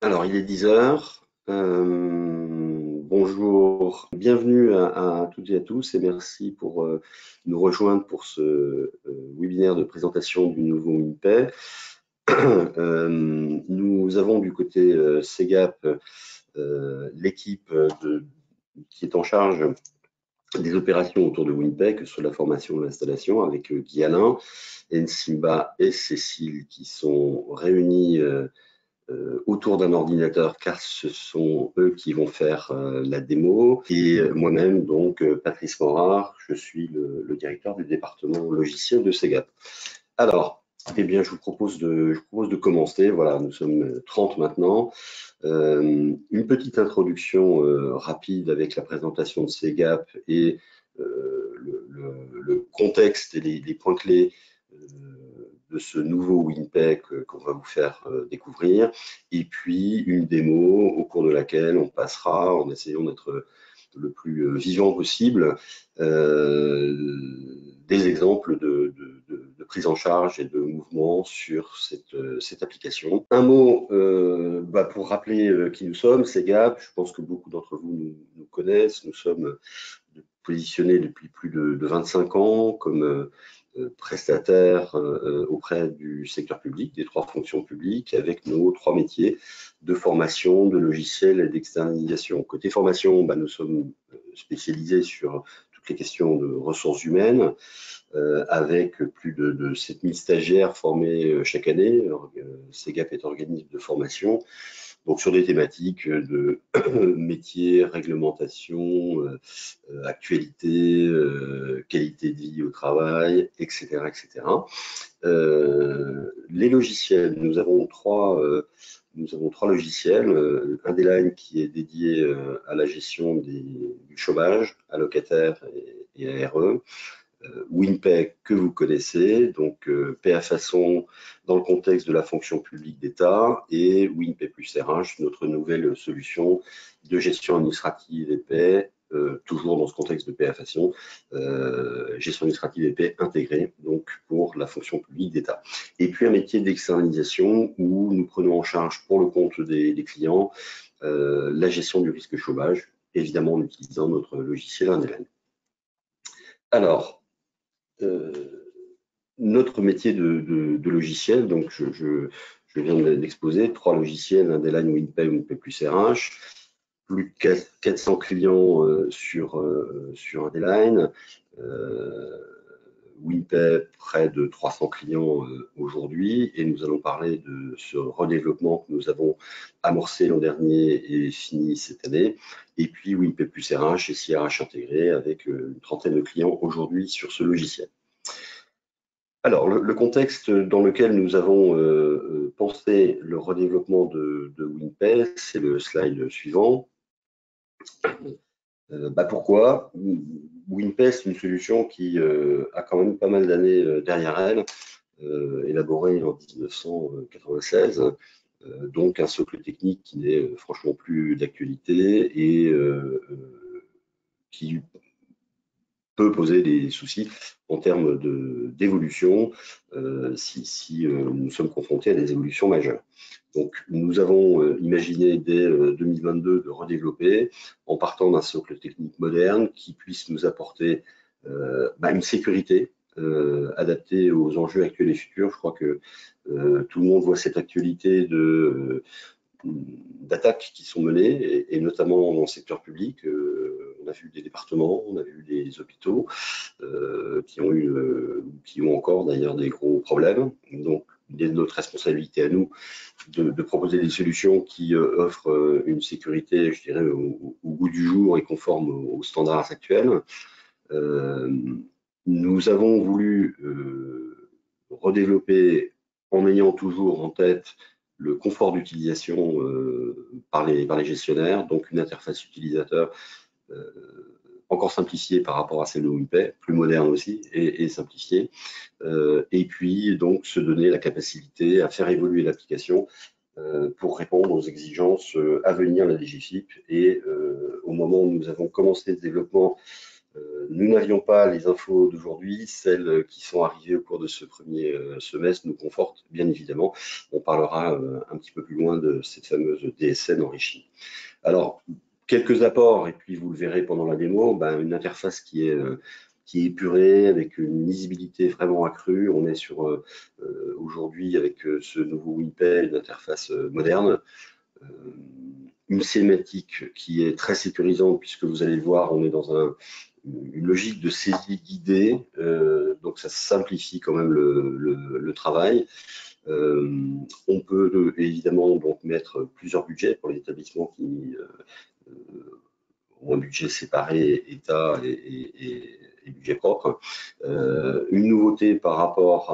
Alors, il est 10 heures. Bonjour, bienvenue à toutes et à tous et merci pour nous rejoindre pour ce webinaire de présentation du nouveau WinPay. Nous avons du côté SEGAP l'équipe qui est en charge des opérations autour de WinPay, que ce soit la formation et l'installation, avec Guy Alain, Nsimba et Cécile qui sont réunis autour d'un ordinateur, car ce sont eux qui vont faire la démo. Et moi-même, donc Patrice Morard, je suis le directeur du département logiciel de SEGAP. Alors, eh bien, je vous propose de commencer. Voilà, nous sommes 30 maintenant. Une petite introduction rapide avec la présentation de SEGAP et le contexte et les points clés de ce nouveau WinPay qu'on va vous faire découvrir, et puis une démo au cours de laquelle on passera, en essayant d'être le plus vivant possible, des exemples de prise en charge et de mouvement sur cette application. Un mot pour rappeler qui nous sommes, SEGAP. Je pense que beaucoup d'entre vous nous connaissent. Nous sommes positionnés depuis plus de 25 ans comme prestataires auprès du secteur public, des trois fonctions publiques, avec nos trois métiers de formation, de logiciel et d'externalisation. Côté formation, nous sommes spécialisés sur toutes les questions de ressources humaines, avec plus de 7000 stagiaires formés chaque année. SEGAP est organisme de formation, donc sur des thématiques de métiers, réglementation, actualité, qualité de vie au travail, etc. etc. Les logiciels, nous avons trois logiciels. Indeline qui est dédié à la gestion du chômage, allocataires et ARE. WinPay que vous connaissez, donc PA Façon dans le contexte de la fonction publique d'État, et WinPay plus RH, notre nouvelle solution de gestion administrative et paie, toujours dans ce contexte de PA Façon, gestion administrative et paie intégrée, donc pour la fonction publique d'État. Et puis un métier d'externalisation où nous prenons en charge pour le compte des clients la gestion du risque chômage, évidemment en utilisant notre logiciel Indeline. Alors, notre métier de logiciel, donc je viens d'exposer, trois logiciels, Indeline, WinPay, WinPay plus RH, plus de 400 clients sur Indeline, WinPay, près de 300 clients aujourd'hui, et nous allons parler de ce redéveloppement que nous avons amorcé l'an dernier et fini cette année, et puis WinPay plus RH et CRH intégré avec une trentaine de clients aujourd'hui sur ce logiciel. Alors, le contexte dans lequel nous avons pensé le redéveloppement de WinPay, c'est le slide suivant. Pourquoi? WinPay, c'est une solution qui a quand même pas mal d'années derrière elle, élaborée en 1996, donc un socle technique qui n'est franchement plus d'actualité et qui peut poser des soucis en termes d'évolution si nous sommes confrontés à des évolutions majeures. Donc, nous avons imaginé dès 2022 de redévelopper en partant d'un socle technique moderne qui puisse nous apporter une sécurité adaptée aux enjeux actuels et futurs. Je crois que tout le monde voit cette actualité d'attaques qui sont menées, et notamment dans le secteur public. On a vu des départements, on a vu des hôpitaux qui ont encore d'ailleurs des gros problèmes. Donc, il est de notre responsabilité à nous de proposer des solutions qui offrent une sécurité, je dirais, au goût du jour et conforme aux standards actuels. Nous avons voulu redévelopper en ayant toujours en tête le confort d'utilisation par les gestionnaires, donc une interface utilisateur encore simplifiée par rapport à celle de WinPay, plus moderne aussi et simplifiée. Et puis donc se donner la capacité à faire évoluer l'application pour répondre aux exigences à venir de la DGFiP. Et au moment où nous avons commencé le développement Nous n'avions pas les infos d'aujourd'hui, celles qui sont arrivées au cours de ce premier semestre nous confortent bien évidemment. On parlera un petit peu plus loin de cette fameuse DSN enrichie. Alors, quelques apports, et puis vous le verrez pendant la démo, une interface qui est épurée, avec une lisibilité vraiment accrue. On est sur aujourd'hui, avec ce nouveau WinPay, une interface moderne. Une cinématique qui est très sécurisante, puisque vous allez le voir, on est dans une logique de saisie guidée, donc ça simplifie quand même le travail. On peut évidemment donc mettre plusieurs budgets pour les établissements qui ont un budget séparé, État et budget propre. Une nouveauté par rapport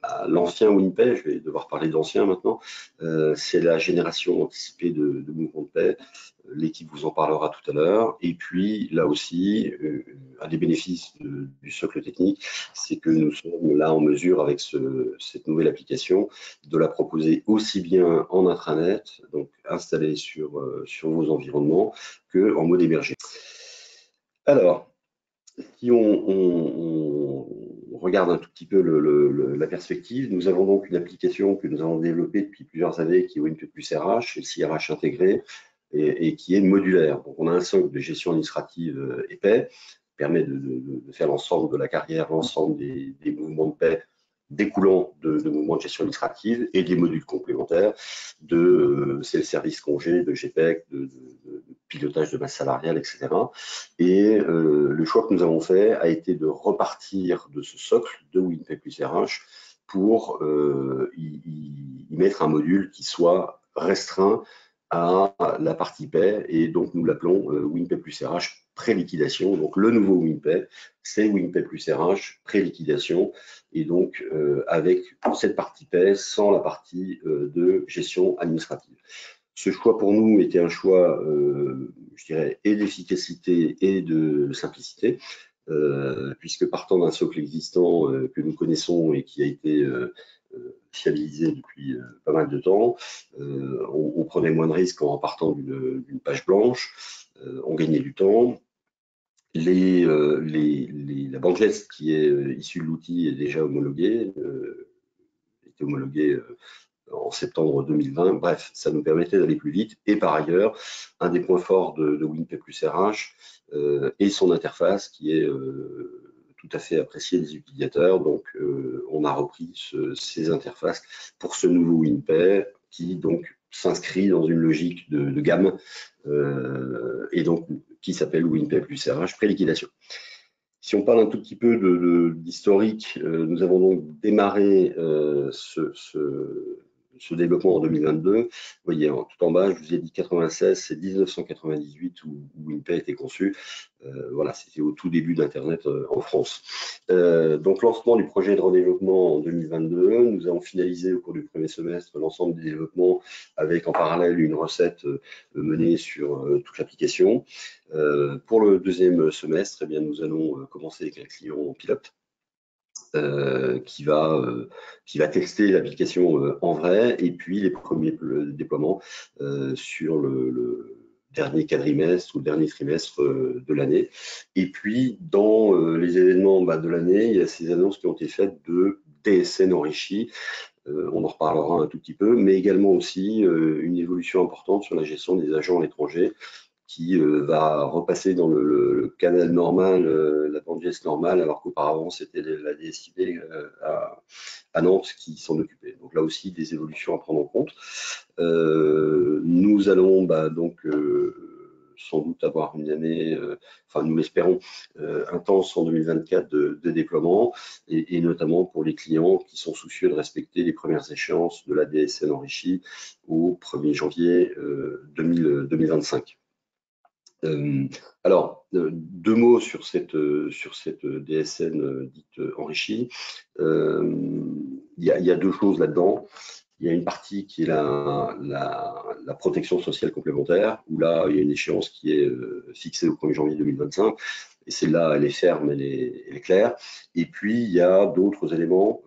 à l'ancien WinPay, je vais devoir parler d'ancien maintenant, c'est la génération anticipée de mouvements de paie. L'équipe vous en parlera tout à l'heure. Et puis, là aussi, un des bénéfices du socle technique, c'est que nous sommes là en mesure, avec cette nouvelle application, de la proposer aussi bien en intranet, donc installée sur vos environnements, qu'en mode hébergé. Alors, si on regarde un tout petit peu la perspective, nous avons donc une application que nous avons développée depuis plusieurs années qui est WinPay plus RH, et CRH intégré, et qui est modulaire. Donc, on a un socle de gestion administrative épais, qui permet de faire l'ensemble de la carrière, l'ensemble des mouvements de paie découlant de mouvements de gestion administrative et des modules complémentaires c'est le service congé, de GPEC, de pilotage de masse salariale, etc. Et le choix que nous avons fait a été de repartir de ce socle de WinPay plus RH pour y mettre un module qui soit restreint à la partie paie, et donc nous l'appelons WinPay plus RH pré-liquidation. Donc le nouveau WinPay, c'est WinPay plus RH pré-liquidation, et donc avec cette partie paie sans la partie de gestion administrative. Ce choix pour nous était un choix, je dirais, et d'efficacité et de simplicité, puisque partant d'un socle existant que nous connaissons et qui a été fiabilisé depuis pas mal de temps, on prenait moins de risques en partant d'une page blanche, on gagnait du temps. La banquette qui est issue de l'outil est déjà homologuée, était homologuée en septembre 2020. Bref, ça nous permettait d'aller plus vite. Et par ailleurs, un des points forts de WinPay plus RH est son interface qui est tout à fait appréciée des utilisateurs. Donc, on a repris ces interfaces pour ce nouveau WinPay qui donc s'inscrit dans une logique de gamme et donc qui s'appelle WinPay plus RH pré-liquidation. Si on parle un tout petit peu d'historique, nous avons donc démarré ce développement en 2022. Vous voyez, tout en bas, je vous ai dit 96, c'est 1998 où WinPay a été conçu. Voilà, c'était au tout début d'Internet en France. Donc, lancement du projet de redéveloppement en 2022. Nous avons finalisé au cours du premier semestre l'ensemble des développements avec en parallèle une recette menée sur toute l'application. Pour le deuxième semestre, eh bien, nous allons commencer avec un client pilote qui va tester l'application en vrai, et puis les premiers déploiements sur le dernier quadrimestre ou le dernier trimestre de l'année. Et puis, dans les événements de l'année, il y a ces annonces qui ont été faites de DSN enrichi. On en reparlera un tout petit peu, mais également aussi une évolution importante sur la gestion des agents à l'étranger, qui va repasser dans le canal normal, la bande geste normale, alors qu'auparavant c'était la DSID à Nantes qui s'en occupait. Donc là aussi des évolutions à prendre en compte. Nous allons donc sans doute avoir une année, enfin nous l'espérons, intense en 2024 de déploiement, et notamment pour les clients qui sont soucieux de respecter les premières échéances de la DSN enrichie au 1er janvier 2025. Alors, deux mots sur cette DSN dite enrichie. Il y a deux choses là-dedans. Il y a une partie qui est la protection sociale complémentaire, où là, il y a une échéance qui est fixée au 1er janvier 2025. Et celle-là, elle est ferme, elle est claire. Et puis, il y a d'autres éléments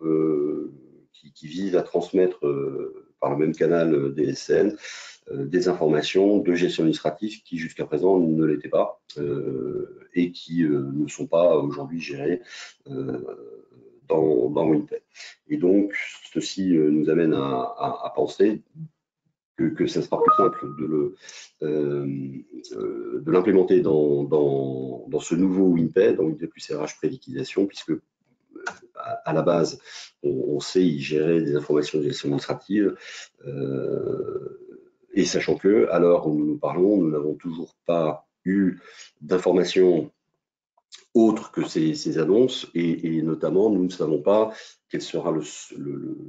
qui visent à transmettre par le même canal DSN des informations de gestion administrative qui jusqu'à présent ne l'étaient pas et qui ne sont pas aujourd'hui gérées dans WinPay. Et donc, ceci nous amène à penser que ça sera plus simple de l'implémenter dans ce nouveau WinPay, dans WinPay plus RH pré-liquidation, puisque à la base, on sait y gérer des informations de gestion administrative, et sachant que, à l'heure où nous parlons, nous n'avons toujours pas eu d'informations autres que ces annonces, et notamment, nous ne savons pas quel sera le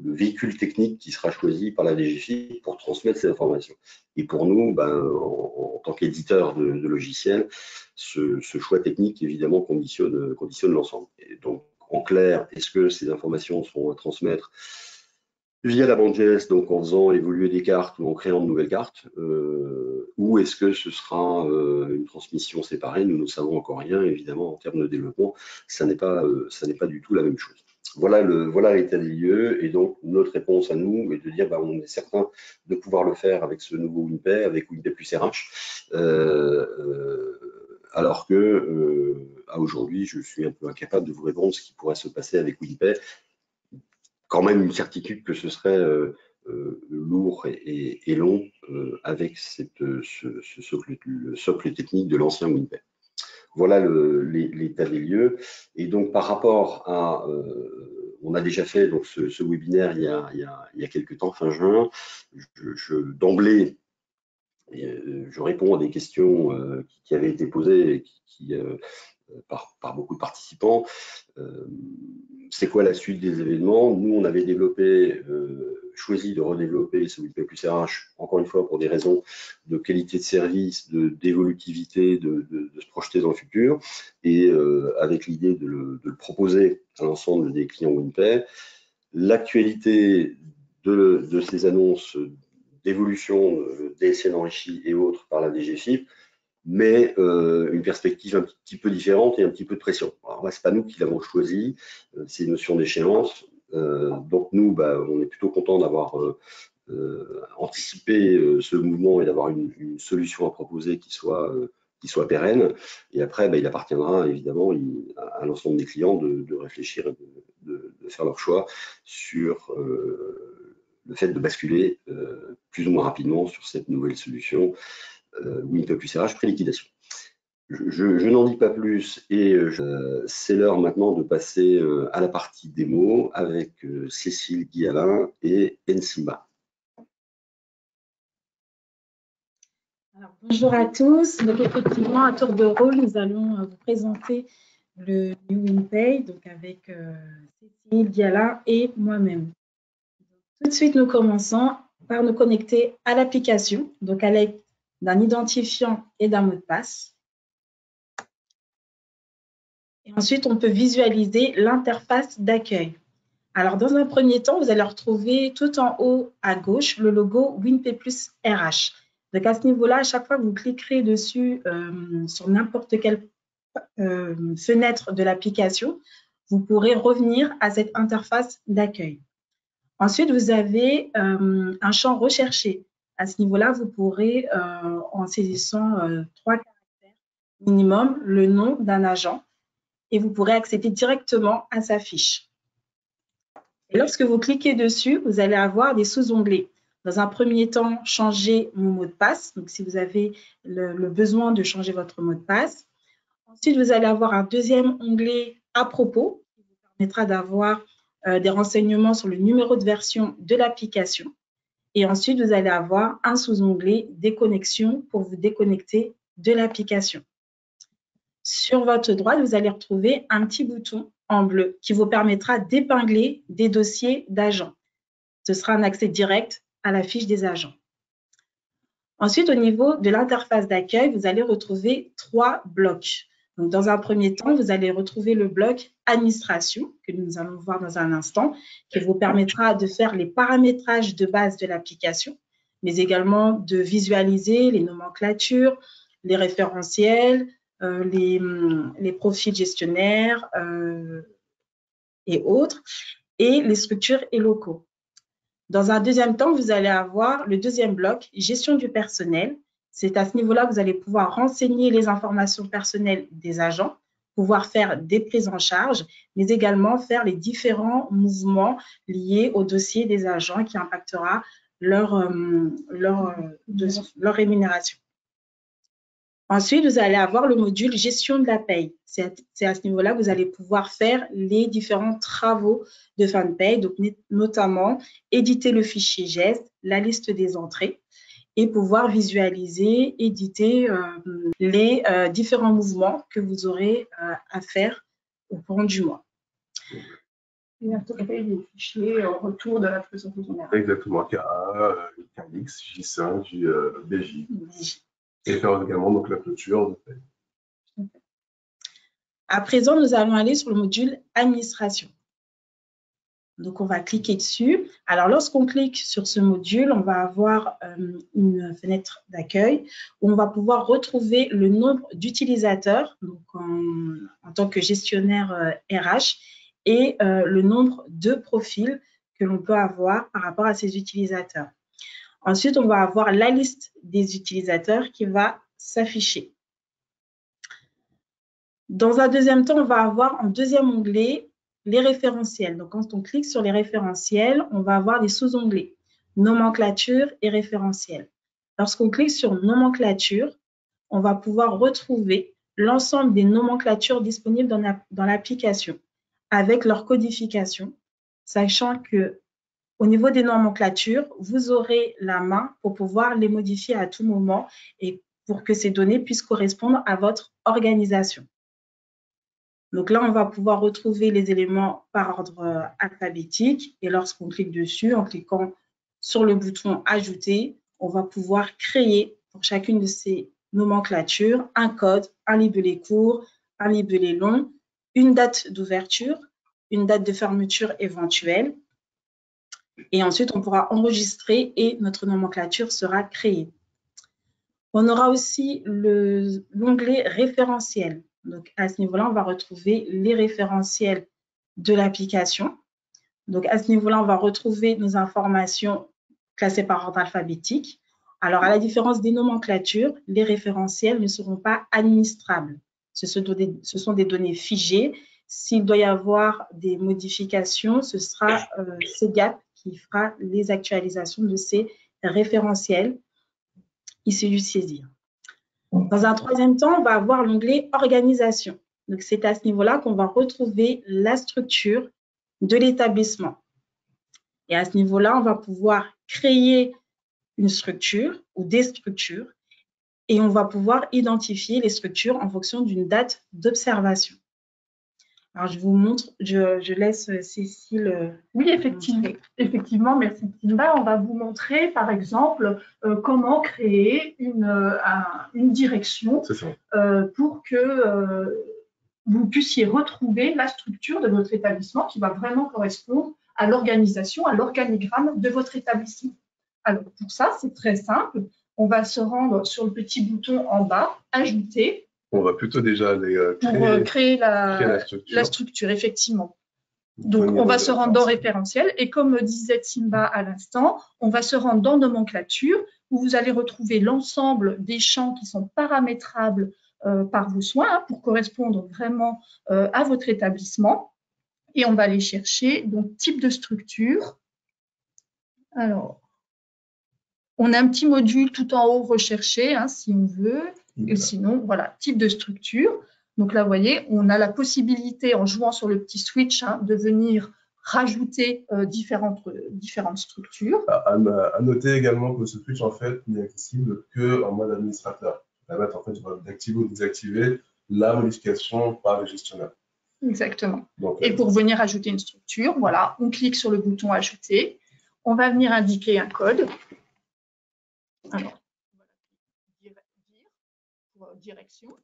véhicule technique qui sera choisi par la DGFiP pour transmettre ces informations. Et pour nous, en tant qu'éditeur de logiciels, ce choix technique, évidemment, conditionne l'ensemble. Et donc, en clair, est-ce que ces informations seront à transmettre via la bande GS, donc en faisant évoluer des cartes ou en créant de nouvelles cartes, ou est-ce que ce sera une transmission séparée? Nous ne savons encore rien, évidemment, en termes de développement, ça n'est pas du tout la même chose. Voilà l'état des lieux, et donc notre réponse à nous est de dire on est certain de pouvoir le faire avec ce nouveau WinPay, avec WinPay plus RH, alors que à aujourd'hui, je suis un peu incapable de vous répondre ce qui pourrait se passer avec WinPay. Quand même une certitude que ce serait lourd et long avec ce socle technique de l'ancien WinPay. Voilà l'état des lieux. Et donc par rapport à, on a déjà fait donc ce webinaire il y a quelques temps, fin juin. D'emblée, je réponds à des questions qui avaient été posées par beaucoup de participants. C'est quoi la suite des événements? Nous, on avait choisi de redévelopper ce WinPay plus RH, encore une fois, pour des raisons de qualité de service, d'évolutivité, de se projeter dans le futur, et avec l'idée de le proposer à l'ensemble des clients WinPay. L'actualité de ces annonces d'évolution DSN enrichi et autres par la DGFiP, mais une perspective un petit peu différente et un petit peu de pression. Alors là, c'est pas nous qui l'avons choisi, c'est une notion d'échéance. Donc nous, on est plutôt content d'avoir anticipé ce mouvement et d'avoir une solution à proposer qui soit pérenne. Et après, il appartiendra évidemment à l'ensemble des clients de réfléchir et de faire leur choix sur le fait de basculer plus ou moins rapidement sur cette nouvelle solution WinPay plus RH pré-liquidation. Je n'en dis pas plus, et c'est l'heure maintenant de passer à la partie démo avec Cécile Guy-Alain et Ensima. Alors, bonjour à tous. Donc effectivement, à tour de rôle, nous allons vous présenter le New WinPay, donc avec Cécile Guy-Alain et moi-même. Tout de suite, nous commençons par nous connecter à l'application, donc à l'aide d'un identifiant et d'un mot de passe. Et ensuite, on peut visualiser l'interface d'accueil. Alors, dans un premier temps, vous allez retrouver tout en haut à gauche le logo WinPay plus RH. Donc, à ce niveau-là, à chaque fois que vous cliquerez dessus sur n'importe quelle fenêtre de l'application, vous pourrez revenir à cette interface d'accueil. Ensuite, vous avez un champ recherché. À ce niveau-là, vous pourrez, en saisissant 3 caractères minimum, le nom d'un agent, et vous pourrez accéder directement à sa fiche. Et lorsque vous cliquez dessus, vous allez avoir des sous-onglets. Dans un premier temps, changer mon mot de passe, donc si vous avez le besoin de changer votre mot de passe. Ensuite, vous allez avoir un deuxième onglet à propos, qui vous permettra d'avoir des renseignements sur le numéro de version de l'application. Et ensuite, vous allez avoir un sous-onglet déconnexion pour vous déconnecter de l'application. Sur votre droite, vous allez retrouver un petit bouton en bleu qui vous permettra d'épingler des dossiers d'agents. Ce sera un accès direct à la fiche des agents. Ensuite, au niveau de l'interface d'accueil, vous allez retrouver 3 blocs. Donc, dans un premier temps, vous allez retrouver le bloc administration, que nous allons voir dans un instant, qui vous permettra de faire les paramétrages de base de l'application, mais également de visualiser les nomenclatures, les référentiels, les profils gestionnaires et autres, et les structures et locaux. Dans un deuxième temps, vous allez avoir le deuxième bloc, gestion du personnel. C'est à ce niveau-là que vous allez pouvoir renseigner les informations personnelles des agents, pouvoir faire des prises en charge, mais également faire les différents mouvements liés au dossier des agents qui impactera leur rémunération. Ensuite, vous allez avoir le module gestion de la paye. C'est à ce niveau-là que vous allez pouvoir faire les différents travaux de fin de paye, donc notamment éditer le fichier geste, la liste des entrées et pouvoir visualiser, éditer les différents mouvements que vous aurez à faire au cours du mois. Et intégrer les fichiers au retour de la trésorerie générale. Exactement, KA, KX, J5, BJ. Et faire également donc, la clôture de paie. À présent, nous allons aller sur le module administration. Donc, on va cliquer dessus. Alors, lorsqu'on clique sur ce module, on va avoir une fenêtre d'accueil où on va pouvoir retrouver le nombre d'utilisateurs en tant que gestionnaire RH et le nombre de profils que l'on peut avoir par rapport à ces utilisateurs. Ensuite, on va avoir la liste des utilisateurs qui va s'afficher. Dans un deuxième temps, on va avoir en deuxième onglet les référentiels. Donc, quand on clique sur les référentiels, on va avoir des sous-onglets, nomenclature et référentiel. Lorsqu'on clique sur nomenclature, on va pouvoir retrouver l'ensemble des nomenclatures disponibles dans l'application avec leur codification, sachant que au niveau des nomenclatures, vous aurez la main pour pouvoir les modifier à tout moment et pour que ces données puissent correspondre à votre organisation. Donc là, on va pouvoir retrouver les éléments par ordre alphabétique et lorsqu'on clique dessus, en cliquant sur le bouton « Ajouter », on va pouvoir créer pour chacune de ces nomenclatures un code, un libellé court, un libellé long, une date d'ouverture, une date de fermeture éventuelle. Et ensuite, on pourra enregistrer et notre nomenclature sera créée. On aura aussi l'onglet référentiel. Donc, à ce niveau-là, on va retrouver les référentiels de l'application. Donc, à ce niveau-là, on va retrouver nos informations classées par ordre alphabétique. Alors, à la différence des nomenclatures, les référentiels ne seront pas administrables. Ce sont des données figées. S'il doit y avoir des modifications, ce sera CGAP qui fera les actualisations de ces référentiels issus du CESIR. Dans un troisième temps, on va avoir l'onglet organisation. Donc, c'est à ce niveau-là qu'on va retrouver la structure de l'établissement. Et à ce niveau-là, on va pouvoir créer une structure ou des structures et on va pouvoir identifier les structures en fonction d'une date d'observation. Alors, je vous montre, je laisse Cécile. Oui, effectivement, merci Timba. On va vous montrer, par exemple, comment créer une direction pour que vous puissiez retrouver la structure de votre établissement qui va vraiment correspondre à l'organisation, à l'organigramme de votre établissement. Alors, pour ça, c'est très simple. On va se rendre sur le petit bouton en bas, « Ajouter ». On va plutôt déjà aller créer la structure, effectivement. Donc, on va se rendre dans référentiel et comme disait Timba à l'instant, on va se rendre dans nomenclature où vous allez retrouver l'ensemble des champs qui sont paramétrables par vos soins pour correspondre vraiment à votre établissement. Et on va aller chercher donc type de structure. Alors, on a un petit module tout en haut recherché, si on veut. Et sinon, voilà, type de structure. Donc là, vous voyez, on a la possibilité, en jouant sur le petit switch, de venir rajouter différentes structures. À noter également que ce switch, en fait, n'est accessible qu'en mode administrateur. Ça va permettre, en fait, d'activer ou de désactiver la modification par le gestionnaire. Exactement. Donc, et pour venir ajouter une structure, voilà, on clique sur le bouton « Ajouter ». On va venir indiquer un code. Alors, direction.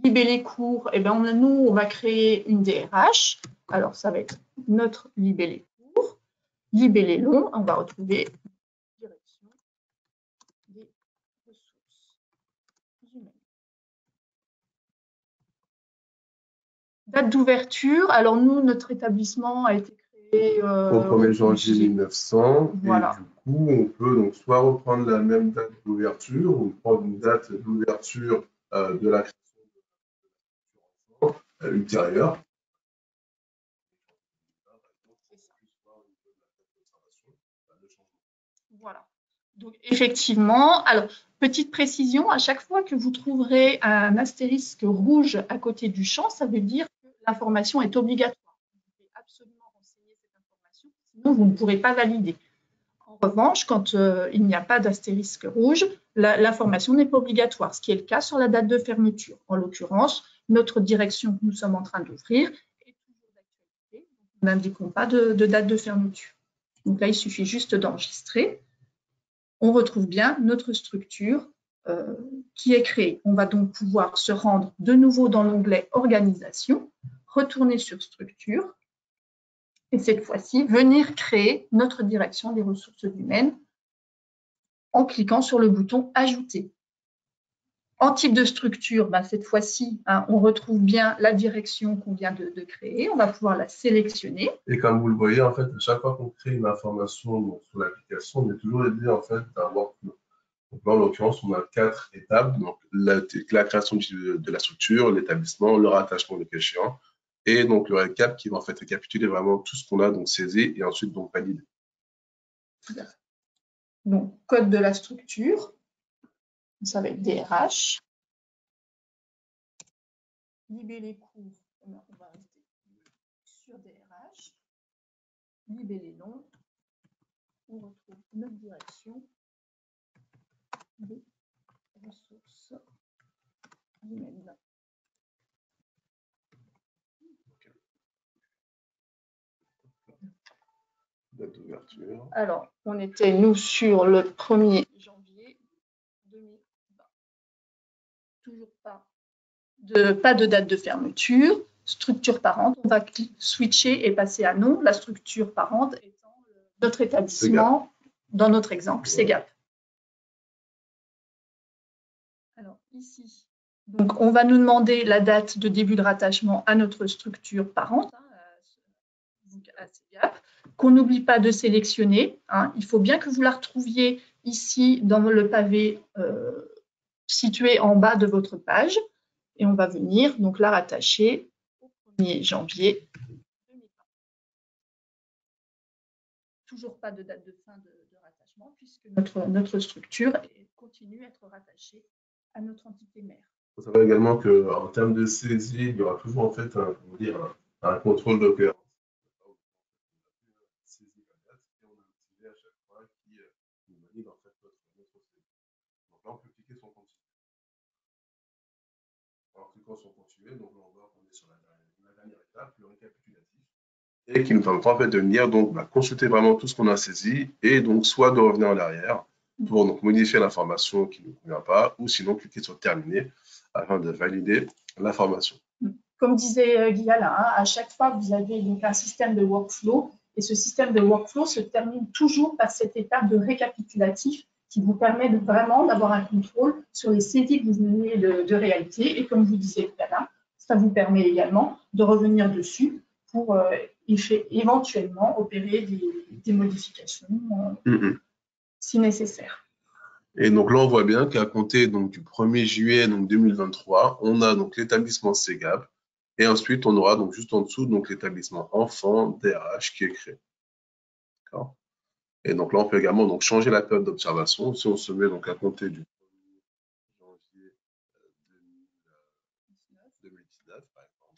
Libellé court, eh bien, nous, on va créer une DRH. Alors, ça va être notre libellé court. Libellé long, on va retrouver direction des ressources humaines. Date d'ouverture. Alors, nous, notre établissement a été créé créé au 1er janvier 1900. Voilà. Et du coup, on peut donc soit reprendre la même date d'ouverture ou prendre une date d'ouverture de la création ultérieure. Voilà. Donc, effectivement, alors, petite précision, à chaque fois que vous trouverez un astérisque rouge à côté du champ, ça veut dire que l'information est obligatoire. Vous devez absolument renseigner cette information, sinon vous ne pourrez pas valider. En revanche, quand il n'y a pas d'astérisque rouge, l'information n'est pas obligatoire, ce qui est le cas sur la date de fermeture. En l'occurrence, notre direction que nous sommes en train d'ouvrir est toujours d'actualité. Nous n'indiquons pas de date de fermeture. Donc là, il suffit juste d'enregistrer. On retrouve bien notre structure qui est créée. On va donc pouvoir se rendre de nouveau dans l'onglet Organisation, retourner sur Structure, et cette fois-ci, venir créer notre direction des ressources humaines en cliquant sur le bouton Ajouter. En type de structure, cette fois-ci, on retrouve bien la direction qu'on vient de créer. On va pouvoir la sélectionner. Et comme vous le voyez, en fait, à chaque fois qu'on crée une information sur l'application, on est toujours aidé en fait d'un workflow. Donc là, en l'occurrence, on a 4 étapes. Donc la création de la structure, l'établissement, le rattachement de échéant, et donc le récap qui va en fait récapituler vraiment tout ce qu'on a donc saisi et ensuite donc validé. Donc code de la structure. Ça va être DRH. Libellé court, on va rester sur DRH. Libellé long, on retrouve notre direction des ressources humaines. Date d'ouverture. Alors, on était, nous, sur le 1er janvier 2020. Toujours pas de date de fermeture. Structure parente, on va switcher et passer à non. La structure parente étant notre établissement, dans notre exemple, Ségap. Alors, ici, donc, on va nous demander la date de début de rattachement à notre structure parente, à Ségap, qu'on n'oublie pas de sélectionner. Il faut bien que vous la retrouviez ici dans le pavé situé en bas de votre page. Et on va venir donc la rattacher au 1er janvier 2020. Toujours pas de date de fin de rattachement puisque notre structure continue à être rattachée à notre entité mère. Il faut savoir également qu'en termes de saisie, il y aura toujours en fait un contrôle d'opération. En fait, donc là, on peut cliquer sur continuer. En cliquant sur continuer, donc là, on voit qu'on est sur la dernière étape, le récapitulatif, et qui nous permettra en fait de venir donc consulter vraiment tout ce qu'on a saisi et donc soit de revenir en arrière pour donc modifier l'information qui ne nous convient pas, ou sinon cliquer sur terminer afin de valider l'information. Comme disait Guillaume, à chaque fois vous avez donc un système de workflow. Et ce système de workflow se termine toujours par cette étape de récapitulatif qui vous permet vraiment d'avoir un contrôle sur les saisies que vous venez de réaliser. Et comme vous disiez tout à l'heure, ça vous permet également de revenir dessus pour éventuellement opérer des modifications si nécessaire. Et donc là, on voit bien qu'à compter donc, du 1er juillet donc, 2023, on a donc l'établissement Ségap. Et ensuite, on aura donc juste en dessous donc l'établissement enfant DRH qui est créé. D'accord. Et donc là, on peut également donc changer la période d'observation. Si on se met donc à compter du 1er janvier 2019, par exemple,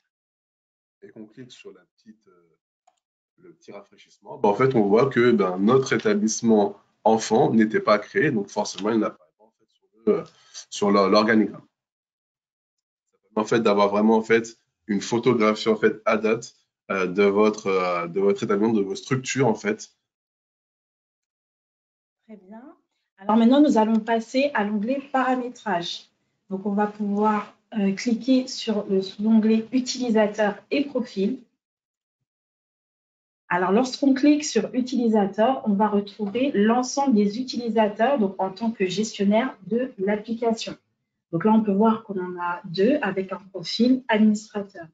et qu'on clique sur le petit rafraîchissement, en fait, on voit que notre établissement enfant n'était pas créé, donc forcément, il n'apparaît pas en fait, sur l'organigramme. Ça permet en fait d'avoir vraiment en fait une photographie en fait à date de votre établissement, de vos structures en fait. Très bien. Alors maintenant, nous allons passer à l'onglet paramétrage. Donc, on va pouvoir cliquer sur l'onglet utilisateur et profil. Alors, lorsqu'on clique sur utilisateur, on va retrouver l'ensemble des utilisateurs donc, en tant que gestionnaire de l'application. Donc là, on peut voir qu'on en a 2 avec un profil administrateur.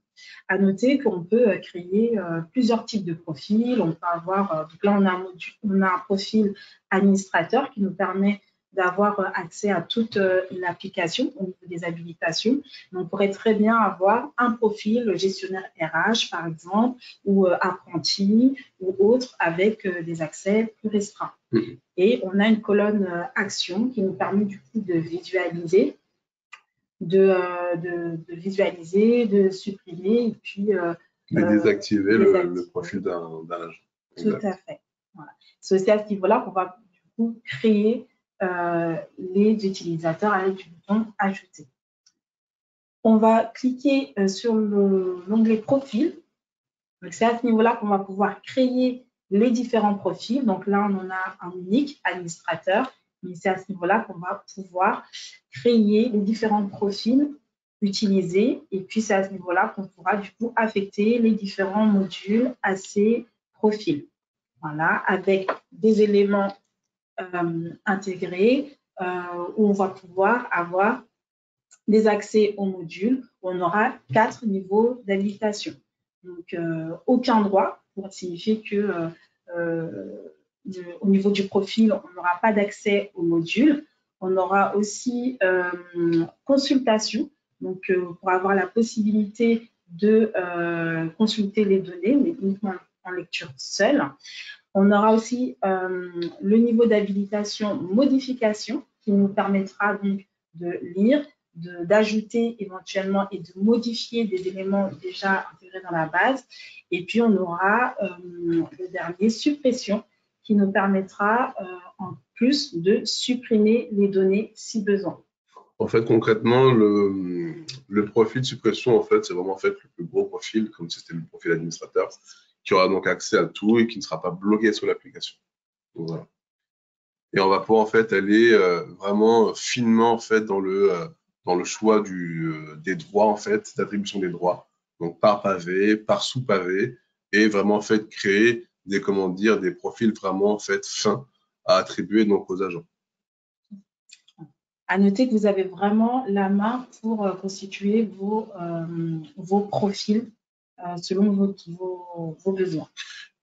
À noter qu'on peut créer plusieurs types de profils. On peut avoir, donc là on a un profil administrateur qui nous permet d'avoir accès à toute l'application au niveau des habilitations. Mais on pourrait très bien avoir un profil gestionnaire RH, par exemple, ou apprenti, ou autre, avec des accès plus restreints. Et on a une colonne action qui nous permet du coup de visualiser, de supprimer, et puis de désactiver le profil d'un agent. Tout à fait. Voilà. C'est aussi à ce niveau-là qu'on va du coup créer les utilisateurs avec du bouton ajouter. On va cliquer sur l'onglet profil. C'est à ce niveau-là qu'on va pouvoir créer les différents profils. Donc là, on en a un unique, administrateur, mais c'est à ce niveau-là qu'on va pouvoir créer les différents profils utilisés. Et puis, c'est à ce niveau-là qu'on pourra du coup affecter les différents modules à ces profils. Voilà, avec des éléments intégrés où on va pouvoir avoir des accès aux modules où on aura 4 niveaux d'habilitation. Donc, aucun droit pour signifier que au niveau du profil, on n'aura pas d'accès aux modules. On aura aussi consultation, donc pour avoir la possibilité de consulter les données, mais uniquement en lecture seule. On aura aussi le niveau d'habilitation modification qui nous permettra donc de lire, d'ajouter éventuellement et de modifier des éléments déjà intégrés dans la base. Et puis, on aura le dernier, suppression, qui nous permettra en plus de supprimer les données si besoin. En fait, concrètement, le profil de suppression, en fait, c'est vraiment en fait, le plus gros profil, comme si c'était le profil administrateur, qui aura donc accès à tout et qui ne sera pas bloqué sur l'application. Voilà. Et on va pouvoir en fait aller vraiment finement en fait dans le choix des droits en fait, d'attribution des droits, donc par pavé, par sous-pavé, et vraiment en fait créer des des profils vraiment en fait fins à attribuer donc aux agents. À noter que vous avez vraiment la main pour constituer vos profils selon vos besoins.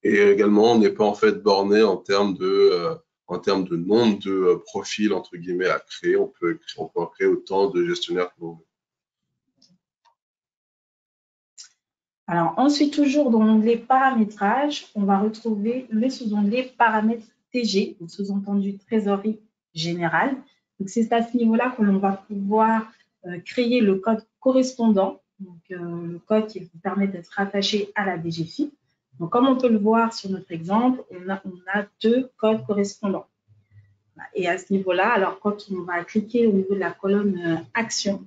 Et également, on n'est pas en fait borné en termes de nombre de profils entre guillemets à créer. On peut en créer autant de gestionnaires que l'on veut. Alors ensuite, toujours dans l'onglet paramétrage, on va retrouver le sous-onglet paramètres TG, sous-entendu trésorerie générale. Donc c'est à ce niveau-là que l'on va pouvoir créer le code correspondant, donc le code qui vous permet d'être rattaché à la DGFiP. Donc comme on peut le voir sur notre exemple, on a 2 codes correspondants. Et à ce niveau-là, alors quand on va cliquer au niveau de la colonne action,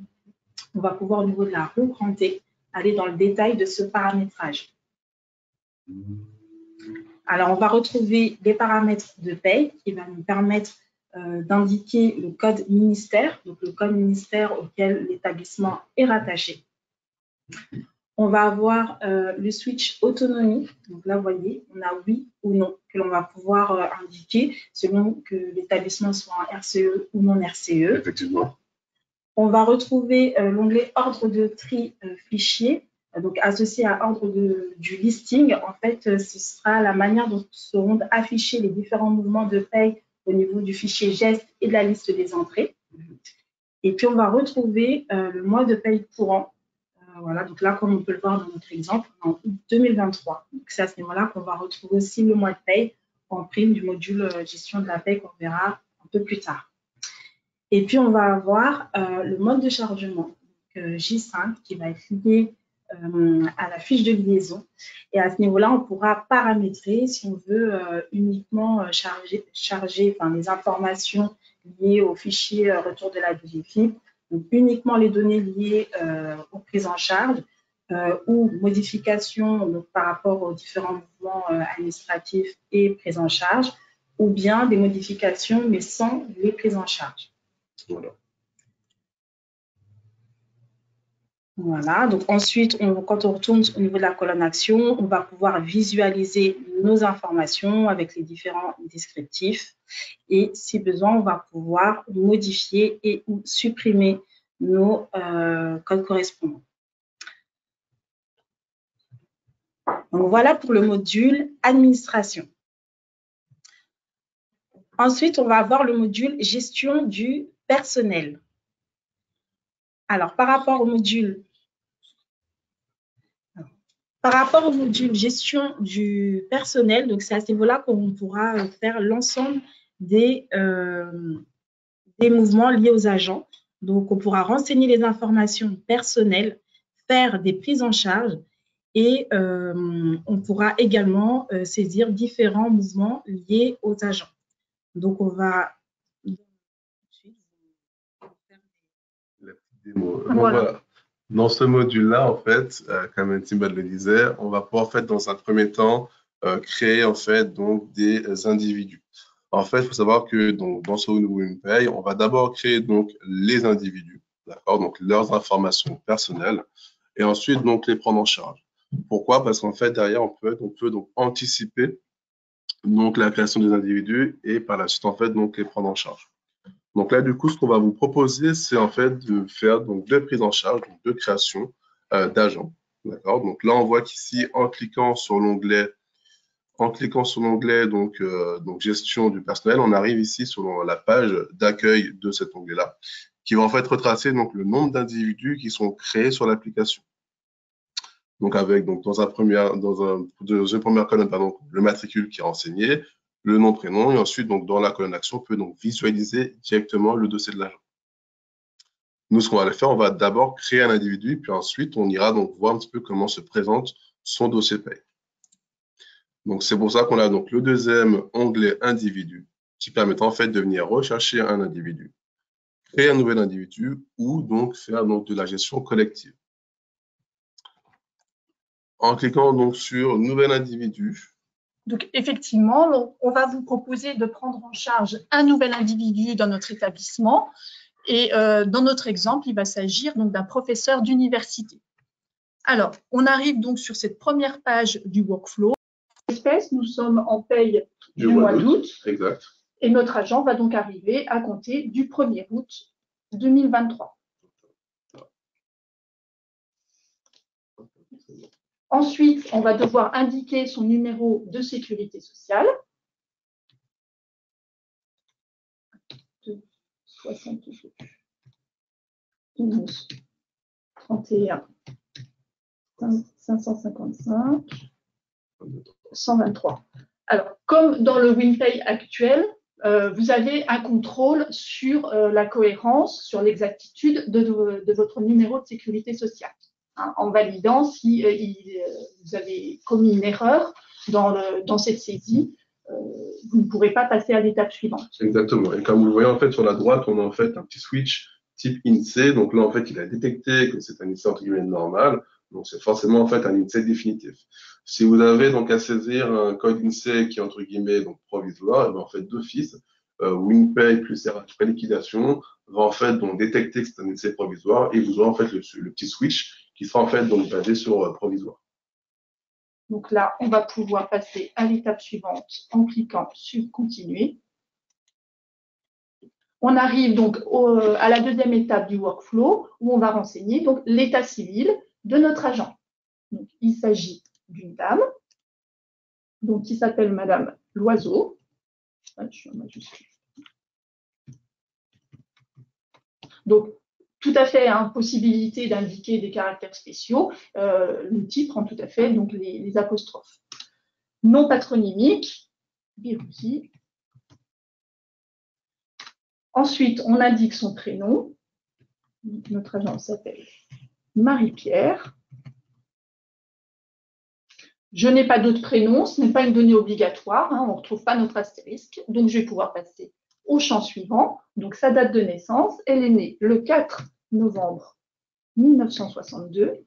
on va pouvoir au niveau de la roue crantée aller dans le détail de ce paramétrage. Alors, on va retrouver les paramètres de paye qui va nous permettre d'indiquer le code ministère, donc le code ministère auquel l'établissement est rattaché. On va avoir le switch autonomie. Donc là, vous voyez, on a oui ou non que l'on va pouvoir indiquer selon que l'établissement soit en RCE ou non RCE. Effectivement. On va retrouver l'onglet ordre de tri fichier, donc associé à ordre du listing. En fait, ce sera la manière dont seront affichés les différents mouvements de paye au niveau du fichier geste et de la liste des entrées. Et puis, on va retrouver le mois de paye courant. Voilà, donc là, comme on peut le voir dans notre exemple, en août 2023. Donc, c'est à ce niveau-là qu'on va retrouver aussi le mois de paye en prime du module gestion de la paye qu'on verra un peu plus tard. Et puis, on va avoir le mode de chargement, J5, qui va être lié à la fiche de liaison. Et à ce niveau-là, on pourra paramétrer si on veut uniquement charger les informations liées au fichier retour de la DGFiP, donc uniquement les données liées aux prises en charge ou modifications donc, par rapport aux différents mouvements administratifs et prises en charge, ou bien des modifications mais sans les prises en charge. Voilà, donc ensuite, quand on retourne au niveau de la colonne action, on va pouvoir visualiser nos informations avec les différents descriptifs et si besoin, on va pouvoir modifier et ou supprimer nos codes correspondants. Donc, voilà pour le module administration. Ensuite, on va avoir le module gestion du personnel. Alors, par rapport au module gestion du personnel, donc c'est à ce niveau-là qu'on pourra faire l'ensemble des mouvements liés aux agents. Donc, on pourra renseigner les informations personnelles, faire des prises en charge et on pourra également saisir différents mouvements liés aux agents. Donc, on va... La petite démo. Voilà. Dans ce module-là, en fait, comme Timbal le disait, on va pouvoir, en fait, dans un premier temps, créer, en fait, donc, des individus. En fait, il faut savoir que donc, dans ce nouveau WinPay, on va d'abord créer donc, les individus, d'accord, donc leurs informations personnelles, et ensuite donc, les prendre en charge. Pourquoi? Parce qu'en fait, derrière, on peut donc anticiper donc, la création des individus et par la suite, en fait, donc, les prendre en charge. Donc là, du coup, ce qu'on va vous proposer, c'est en fait de faire donc deux prises en charge, donc deux créations d'agents. D'accord. Donc là, on voit qu'ici, en cliquant sur l'onglet donc gestion du personnel, on arrive ici sur la page d'accueil de cet onglet-là, qui va en fait retracer donc le nombre d'individus qui sont créés sur l'application. Donc avec dans une première colonne, pardon, le matricule qui est renseigné, le nom, prénom, et ensuite, donc, dans la colonne action, on peut donc visualiser directement le dossier de l'agent. Nous, ce qu'on va faire, on va d'abord créer un individu, puis ensuite, on ira donc voir un petit peu comment se présente son dossier paye. Donc, c'est pour ça qu'on a donc le deuxième onglet individu, qui permet en fait de venir rechercher un individu, créer un nouvel individu, ou donc faire donc de la gestion collective. En cliquant donc sur nouvel individu, donc, effectivement, on va vous proposer de prendre en charge un nouvel individu dans notre établissement. Et dans notre exemple, il va s'agir donc d'un professeur d'université. Alors, on arrive donc sur cette première page du workflow. Espèce, nous sommes en paye du mois d'août. Exact. Et notre agent va donc arriver à compter du 1er août 2023. Ensuite, on va devoir indiquer son numéro de sécurité sociale. 62, 11, 31, 555, 123. Alors, comme dans le WinPay actuel, vous avez un contrôle sur la cohérence, sur l'exactitude de votre numéro de sécurité sociale. En validant si vous avez commis une erreur dans cette saisie, vous ne pourrez pas passer à l'étape suivante. Exactement. Et comme vous le voyez, en fait, sur la droite, on a en fait un petit switch type INSEE. Donc là, en fait, il a détecté que c'est un INSEE entre guillemets normal. Donc, c'est forcément en fait un INSEE définitif. Si vous avez donc à saisir un code INSEE qui est entre guillemets donc provisoire, et bien, en fait, d'office, WinPay plus RH préliquidation va en fait donc détecter que c'est un INSEE provisoire et vous aurez en fait le petit switch qui sera en fait donc basé sur provisoire. Donc là, on va pouvoir passer à l'étape suivante en cliquant sur Continuer. On arrive donc à la deuxième étape du workflow où on va renseigner donc l'état civil de notre agent. Donc, il s'agit d'une dame donc, qui s'appelle Madame Loiseau. Je suis en majuscule. Donc, tout à fait, possibilité d'indiquer des caractères spéciaux. L'outil prend tout à fait donc les apostrophes. Nom patronymique, Birouzi. Ensuite, on indique son prénom. Notre agent s'appelle Marie-Pierre. Je n'ai pas d'autre prénom, ce n'est pas une donnée obligatoire, on ne retrouve pas notre astérisque, donc je vais pouvoir passer au champ suivant. Donc sa date de naissance, elle est née le 4 novembre 1962.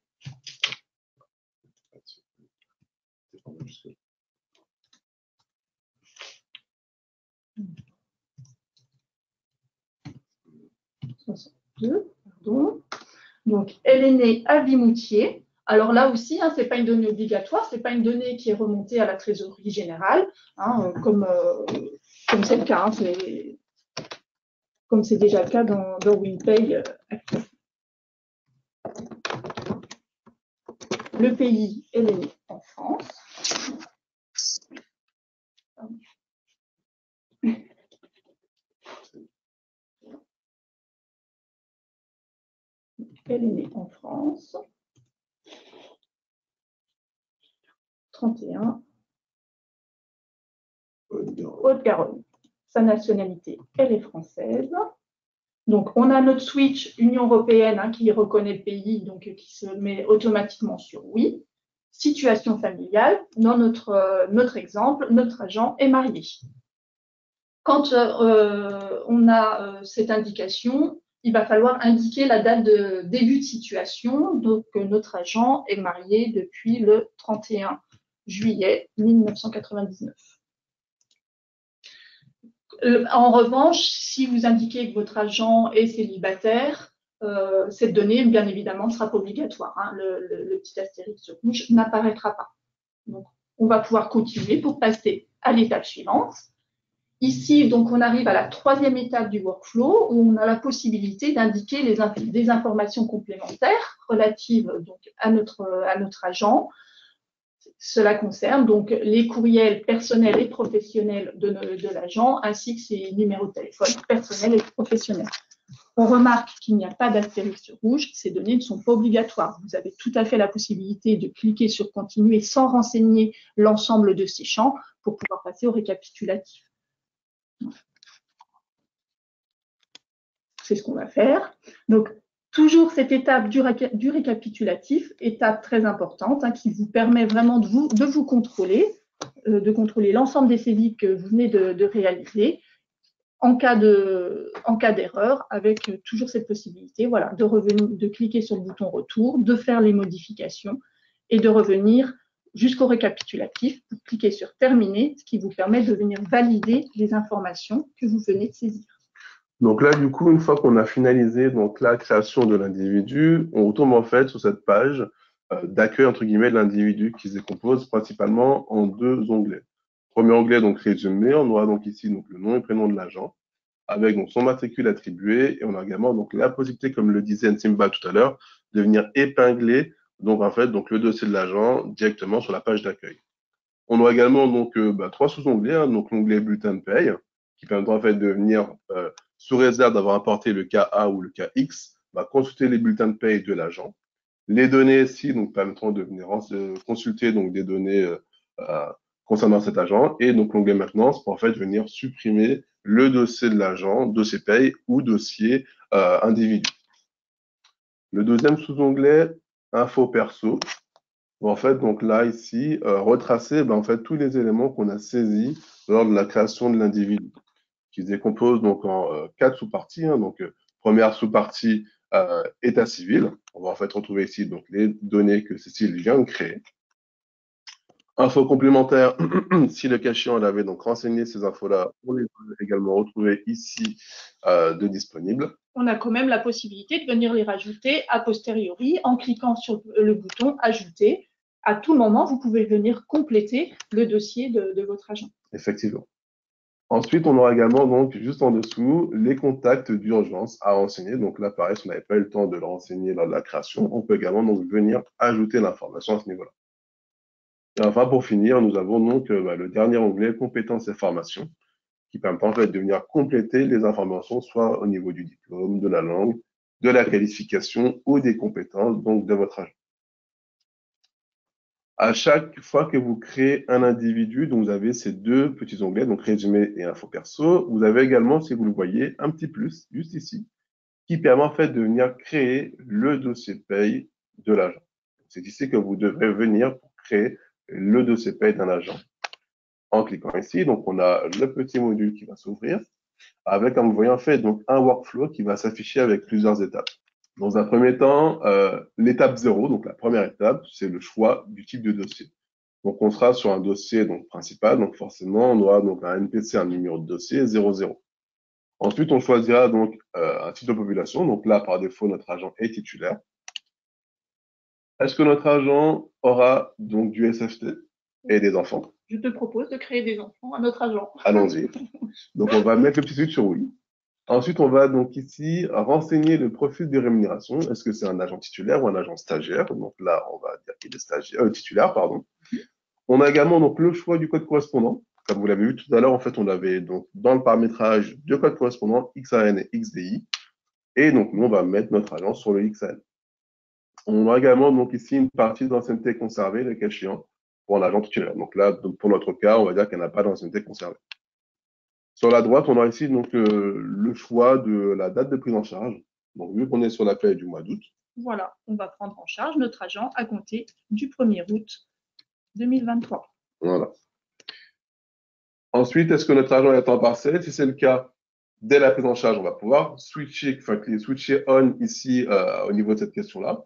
Pardon. Donc elle est née à Vimoutier. Alors là aussi, ce n'est pas une donnée obligatoire, ce n'est pas une donnée qui est remontée à la trésorerie générale, comme c'est le cas, comme c'est déjà le cas dans WinPay actuel. le pays, elle est née en France. Elle est née en France. 31. Haute-Garonne. Sa nationalité, elle est française. Donc, on a notre switch Union européenne qui reconnaît le pays, donc qui se met automatiquement sur oui. Situation familiale, dans notre exemple, notre agent est marié. Quand on a cette indication, il va falloir indiquer la date de début de situation. Donc, notre agent est marié depuis le 31 juillet 1999. En revanche, si vous indiquez que votre agent est célibataire, cette donnée, bien évidemment, ne sera pas obligatoire. Le petit astérisque rouge n'apparaîtra pas. Donc, on va pouvoir continuer pour passer à l'étape suivante. Ici, donc, on arrive à la troisième étape du workflow où on a la possibilité d'indiquer des informations complémentaires relatives donc, à notre agent. Cela concerne donc les courriels personnels et professionnels de l'agent, ainsi que ses numéros de téléphone personnels et professionnels. On remarque qu'il n'y a pas d'astérisque rouge, ces données ne sont pas obligatoires. Vous avez tout à fait la possibilité de cliquer sur Continuer sans renseigner l'ensemble de ces champs pour pouvoir passer au récapitulatif. C'est ce qu'on va faire. Donc, toujours cette étape du récapitulatif, étape très importante, qui vous permet vraiment de vous contrôler, de contrôler l'ensemble des saisies que vous venez de réaliser en cas d'erreur, avec toujours cette possibilité voilà, de cliquer sur le bouton retour, de faire les modifications et de revenir jusqu'au récapitulatif pour cliquer sur terminer, ce qui vous permet de venir valider les informations que vous venez de saisir. Donc là, du coup, une fois qu'on a finalisé donc, la création de l'individu, on retombe en fait sur cette page d'accueil entre guillemets de l'individu qui se décompose principalement en deux onglets. Premier onglet, donc résumé, on aura donc ici donc, le nom et prénom de l'agent, avec donc, son matricule attribué, et on a également donc, la possibilité, comme le disait Nsimba tout à l'heure, de venir épingler donc, en fait, donc, le dossier de l'agent directement sur la page d'accueil. On aura également donc, trois sous-onglets, donc l'onglet bulletin de paye, qui permettra en fait de venir sous réserve d'avoir apporté le cas A ou le cas X, consulter les bulletins de paye de l'agent. Les données ici donc, permettront de venir consulter donc, des données concernant cet agent et donc l'onglet maintenance pour en fait venir supprimer le dossier de l'agent, dossier paye ou dossier individu. Le deuxième sous-onglet, info perso, en fait, donc là, ici, retracer en fait, tous les éléments qu'on a saisis lors de la création de l'individu, qui se décompose donc en quatre sous-parties. Donc, première sous-partie, état civil. On va en fait retrouver ici donc, les données que Cécile vient de créer. Infos complémentaires, si le cas échéant, elle avait donc renseigné ces infos-là, on les a également retrouvées ici de disponibles. On a quand même la possibilité de venir les rajouter a posteriori en cliquant sur le bouton « Ajouter ». À tout moment, vous pouvez venir compléter le dossier de votre agent. Effectivement. Ensuite, on aura également, donc, juste en dessous, les contacts d'urgence à renseigner. Donc là, pareil, si on n'avait pas eu le temps de le renseigner lors de la création, on peut également donc, venir ajouter l'information à ce niveau-là. Et enfin, pour finir, nous avons donc le dernier onglet, compétences et formations, qui permet en fait de venir compléter les informations, soit au niveau du diplôme, de la langue, de la qualification ou des compétences donc, de votre agent. À chaque fois que vous créez un individu, donc vous avez ces deux petits onglets, donc résumé et info perso. Vous avez également, si vous le voyez, un petit plus, juste ici, qui permet en fait de venir créer le dossier paye de l'agent. C'est ici que vous devrez venir pour créer le dossier paye d'un agent. En cliquant ici, donc on a le petit module qui va s'ouvrir, avec, comme vous voyez, en fait, donc un workflow qui va s'afficher avec plusieurs étapes. Dans un premier temps, l'étape 0, donc la première étape, c'est le choix du type de dossier. Donc, on sera sur un dossier donc, principal, donc forcément, on aura donc un NPC, un numéro de dossier 00. Ensuite, on choisira donc un type de population. Donc là, par défaut, notre agent est titulaire. Est-ce que notre agent aura donc du SFT et des enfants? Je te propose de créer des enfants à notre agent. Allons-y. Donc, on va mettre le petit switch sur oui. Ensuite, on va donc ici renseigner le profil de rémunération. Est-ce que c'est un agent titulaire ou un agent stagiaire? Donc là, on va dire qu'il est stagiaire, titulaire, pardon. On a également donc le choix du code correspondant. Comme vous l'avez vu tout à l'heure, en fait, on avait donc dans le paramétrage deux codes correspondants, XAN et XDI. Et donc, nous, on va mettre notre agent sur le XAN. On a également donc ici une partie d'ancienneté conservée, le cas échéant, pour un agent titulaire. Donc là, pour notre cas, on va dire qu'elle n'a pas d'ancienneté conservée. Sur la droite, on a ici donc le choix de la date de prise en charge. Donc, vu qu'on est sur la paie du mois d'août. Voilà, on va prendre en charge notre agent à compter du 1er août 2023. Voilà. Ensuite, est-ce que notre agent est à temps partiel? Si c'est le cas, dès la prise en charge, on va pouvoir switcher on ici au niveau de cette question-là.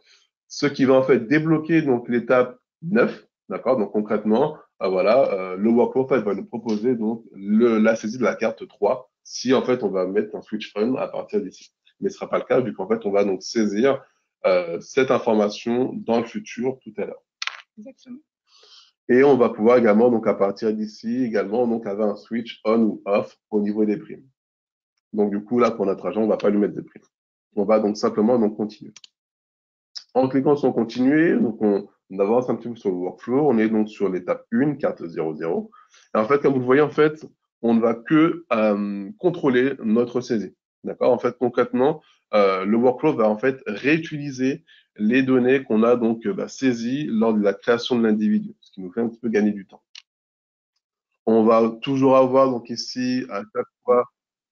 Ce qui va en fait débloquer donc l'étape 9, d'accord? Donc concrètement, voilà, le workflow en fait, va nous proposer donc la saisie de la carte 3 si en fait on va mettre un switch on à partir d'ici. Mais ce ne sera pas le cas vu qu'en fait on va donc saisir cette information dans le futur tout à l'heure. Exactement. Et on va pouvoir également, donc à partir d'ici, également, donc avoir un switch on ou off au niveau des primes. Donc du coup, là, pour notre agent, on ne va pas lui mettre de primes. On va donc simplement donc continuer. En cliquant sur continuer, donc on avance un petit peu sur le workflow. On est donc sur l'étape 1, carte 00. Et en fait, comme vous le voyez, en fait, on ne va que contrôler notre saisie. D'accord? En fait, concrètement, le workflow va en fait réutiliser les données qu'on a donc saisies lors de la création de l'individu, ce qui nous fait un petit peu gagner du temps. On va toujours avoir donc ici à chaque fois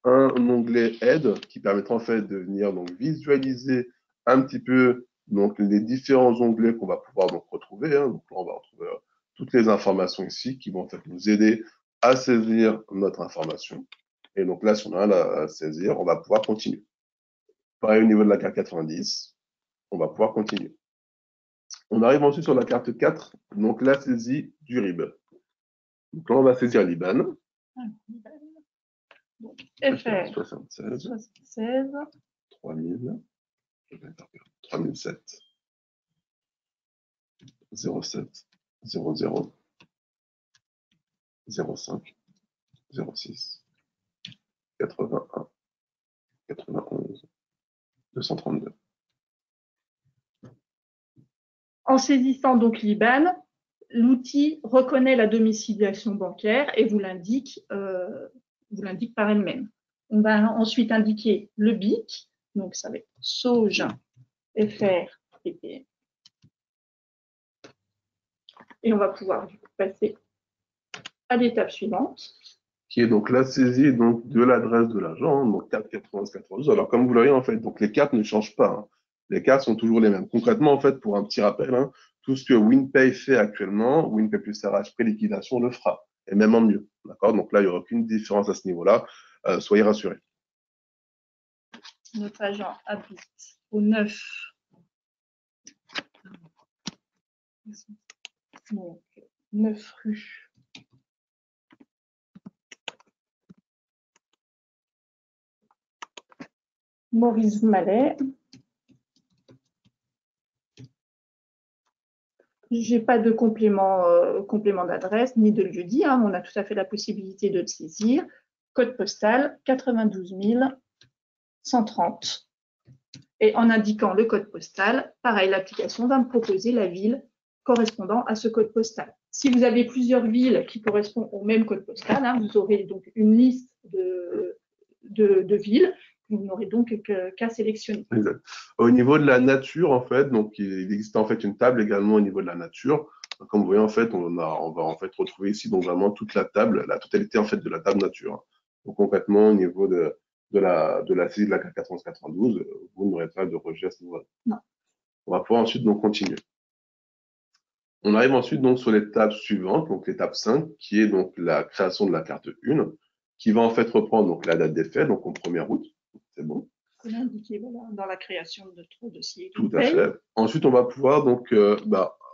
un onglet aide qui permettra en fait de venir donc visualiser un petit peu donc les différents onglets qu'on va pouvoir donc retrouver. Donc là, on va retrouver toutes les informations ici qui vont en fait nous aider à saisir notre information. Et donc là, si on a un à saisir, on va pouvoir continuer. Pareil au niveau de la carte 90, on va pouvoir continuer. On arrive ensuite sur la carte 4, donc la saisie du RIB. Donc là, on va saisir l'IBAN. Donc, FR 76, 76 3000, 3007, 07, 00, 05, 06, 81, 91, 232. En saisissant donc l'IBAN, l'outil reconnaît la domiciliation bancaire et vous l'indique par elle-même. On va ensuite indiquer le BIC, donc ça va être SAUJ, FR, PP. Et on va pouvoir du coup passer à l'étape suivante. Qui est donc la saisie donc, de l'adresse de l'agent, donc 49192. Alors, comme vous le voyez, en fait, donc les cartes ne changent pas. Hein. Les cartes sont toujours les mêmes. Concrètement, en fait, pour un petit rappel, hein, tout ce que WinPay fait actuellement, WinPay plus RH pré-liquidation le fera. Et même en mieux. D'accord? Donc là, il n'y aura aucune différence à ce niveau-là. Soyez rassurés. Notre agent habite au 9. Donc, 9 rue Maurice Mallet. Je n'ai pas de complément d'adresse ni de lieu dit. Hein, on a tout à fait la possibilité de le saisir. Code postal 92 130. Et en indiquant le code postal, pareil, l'application va me proposer la ville correspondant à ce code postal. Si vous avez plusieurs villes qui correspondent au même code postal, hein, vous aurez donc une liste de villes. Vous n'aurez donc qu'à sélectionner. Exact. Au niveau de la nature, en fait, donc il existe en fait une table également au niveau de la nature. Comme vous voyez, en fait, on va en fait retrouver ici donc vraiment toute la table, la totalité en fait de la table nature. Donc concrètement, au niveau de la saisie de la 492, vous n'aurez pas de rejet à ce niveau-là. Non. On va pouvoir ensuite donc continuer. On arrive ensuite donc sur l'étape suivante, donc l'étape 5, qui est donc la création de la carte 1, qui va en fait reprendre donc la date d'effet, donc au 1er août. C'est bon. C'est indiqué voilà, dans la création de notre dossier. Tout à fait. Ensuite, on va pouvoir donc,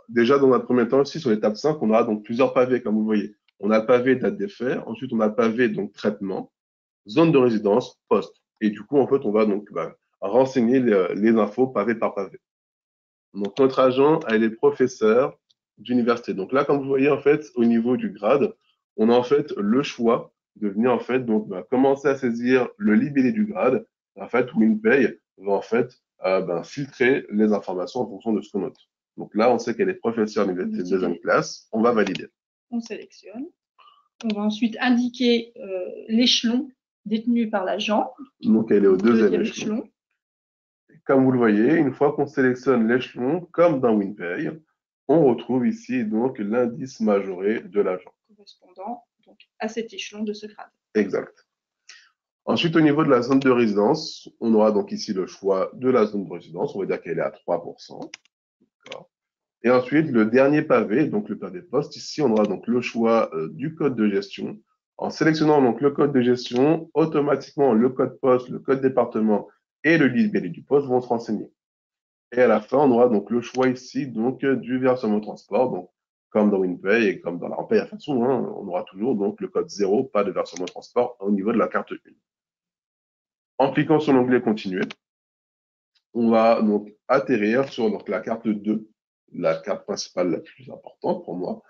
déjà dans un premier temps aussi sur l'étape 5, on aura donc plusieurs pavés comme vous voyez. On a le pavé date d'effet, ensuite on a le pavé donc traitement, zone de résidence, poste. Et du coup, en fait, on va donc renseigner les infos pavé par pavé. Donc notre agent, elle est professeur d'université. Donc là, comme vous voyez, en fait, au niveau du grade, on a en fait le choix de venir en fait donc commencer à saisir le libellé du grade. En fait, WinPay va en fait filtrer les informations en fonction de ce qu'on note. Donc là, on sait qu'elle est professeure niveau de deuxième classe, on va valider. On sélectionne. On va ensuite indiquer l'échelon détenu par l'agent. Donc elle est au deuxième échelon. Et comme vous le voyez, une fois qu'on sélectionne l'échelon, comme dans WinPay, on retrouve ici donc l'indice majoré de l'agent. Correspondant donc à cet échelon de ce grade. Exact. Ensuite, au niveau de la zone de résidence, on aura donc ici le choix de la zone de résidence. On va dire qu'elle est à 3%. Et ensuite, le dernier pavé, donc le pavé poste, ici, on aura donc le choix du code de gestion. En sélectionnant donc le code de gestion, automatiquement, le code poste, le code département et le libellé du poste vont se renseigner. Et à la fin, on aura donc le choix ici donc du versement transport. Donc, comme dans WinPay et comme dans la Paye à façon, hein, on aura toujours donc le code 0, pas de versement transport au niveau de la carte 1. En cliquant sur l'onglet Continuer, on va donc atterrir sur donc, la carte 2, la carte principale la plus importante pour moi,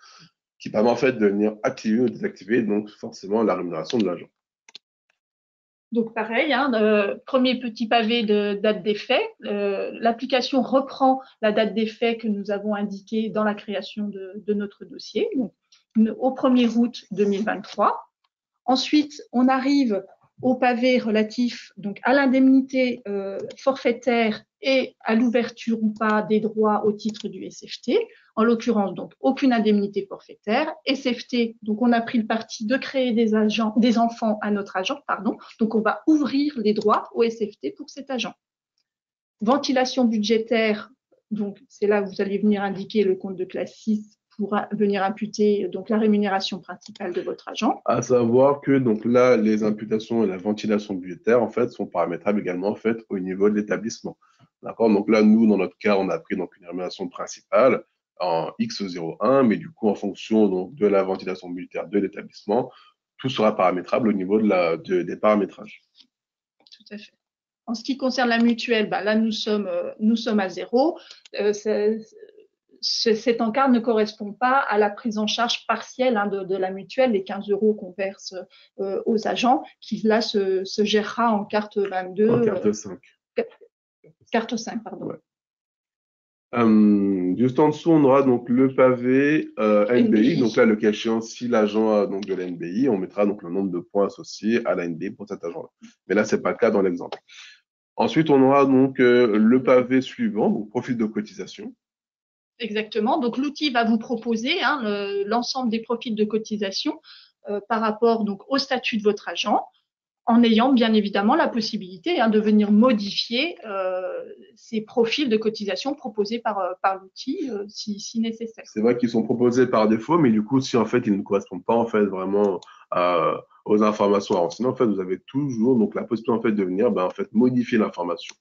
qui permet en fait de venir activer ou désactiver donc forcément la rémunération de l'agent. Donc pareil, premier petit pavé de date d'effet. L'application reprend la date d'effet que nous avons indiquée dans la création de notre dossier, donc, au 1er août 2023. Ensuite, on arrive au pavé relatif donc à l'indemnité forfaitaire et à l'ouverture ou pas des droits au titre du SFT. En l'occurrence, donc aucune indemnité forfaitaire. SFT, donc on a pris le parti de créer des enfants à notre agent, pardon. Donc on va ouvrir les droits au SFT pour cet agent. Ventilation budgétaire, donc c'est là où vous allez venir indiquer le compte de classe 6 pour venir imputer donc la rémunération principale de votre agent. À savoir que donc là, les imputations et la ventilation budgétaire en fait sont paramétrables également en fait au niveau de l'établissement. D'accord. Donc là, nous, dans notre cas, on a pris donc une rémunération principale en X01, mais du coup, en fonction donc de la ventilation budgétaire de l'établissement, tout sera paramétrable au niveau des paramétrages. Tout à fait. En ce qui concerne la mutuelle, là, nous sommes à 0. Cet encart ne correspond pas à la prise en charge partielle de la mutuelle, les 15 € qu'on verse aux agents, qui là se gérera en carte 22. En carte 5. Carte 5, pardon. Ouais. Juste en dessous, on aura donc le pavé NBI. Donc là, le cas échéant, si l'agent a donc de la NBI, on mettra donc le nombre de points associés à la NBI pour cet agent-là. Mais là, c'est pas le cas dans l'exemple. Ensuite, on aura donc le pavé suivant, donc profil de cotisation. Exactement. Donc l'outil va vous proposer l'ensemble des profils de cotisation par rapport donc au statut de votre agent, en ayant bien évidemment la possibilité de venir modifier ces profils de cotisation proposés par l'outil si nécessaire. C'est vrai qu'ils sont proposés par défaut, mais du coup, si en fait ils ne correspondent pas en fait vraiment aux informations à renseigner, en fait, vous avez toujours donc la possibilité en fait de venir en fait modifier l'information.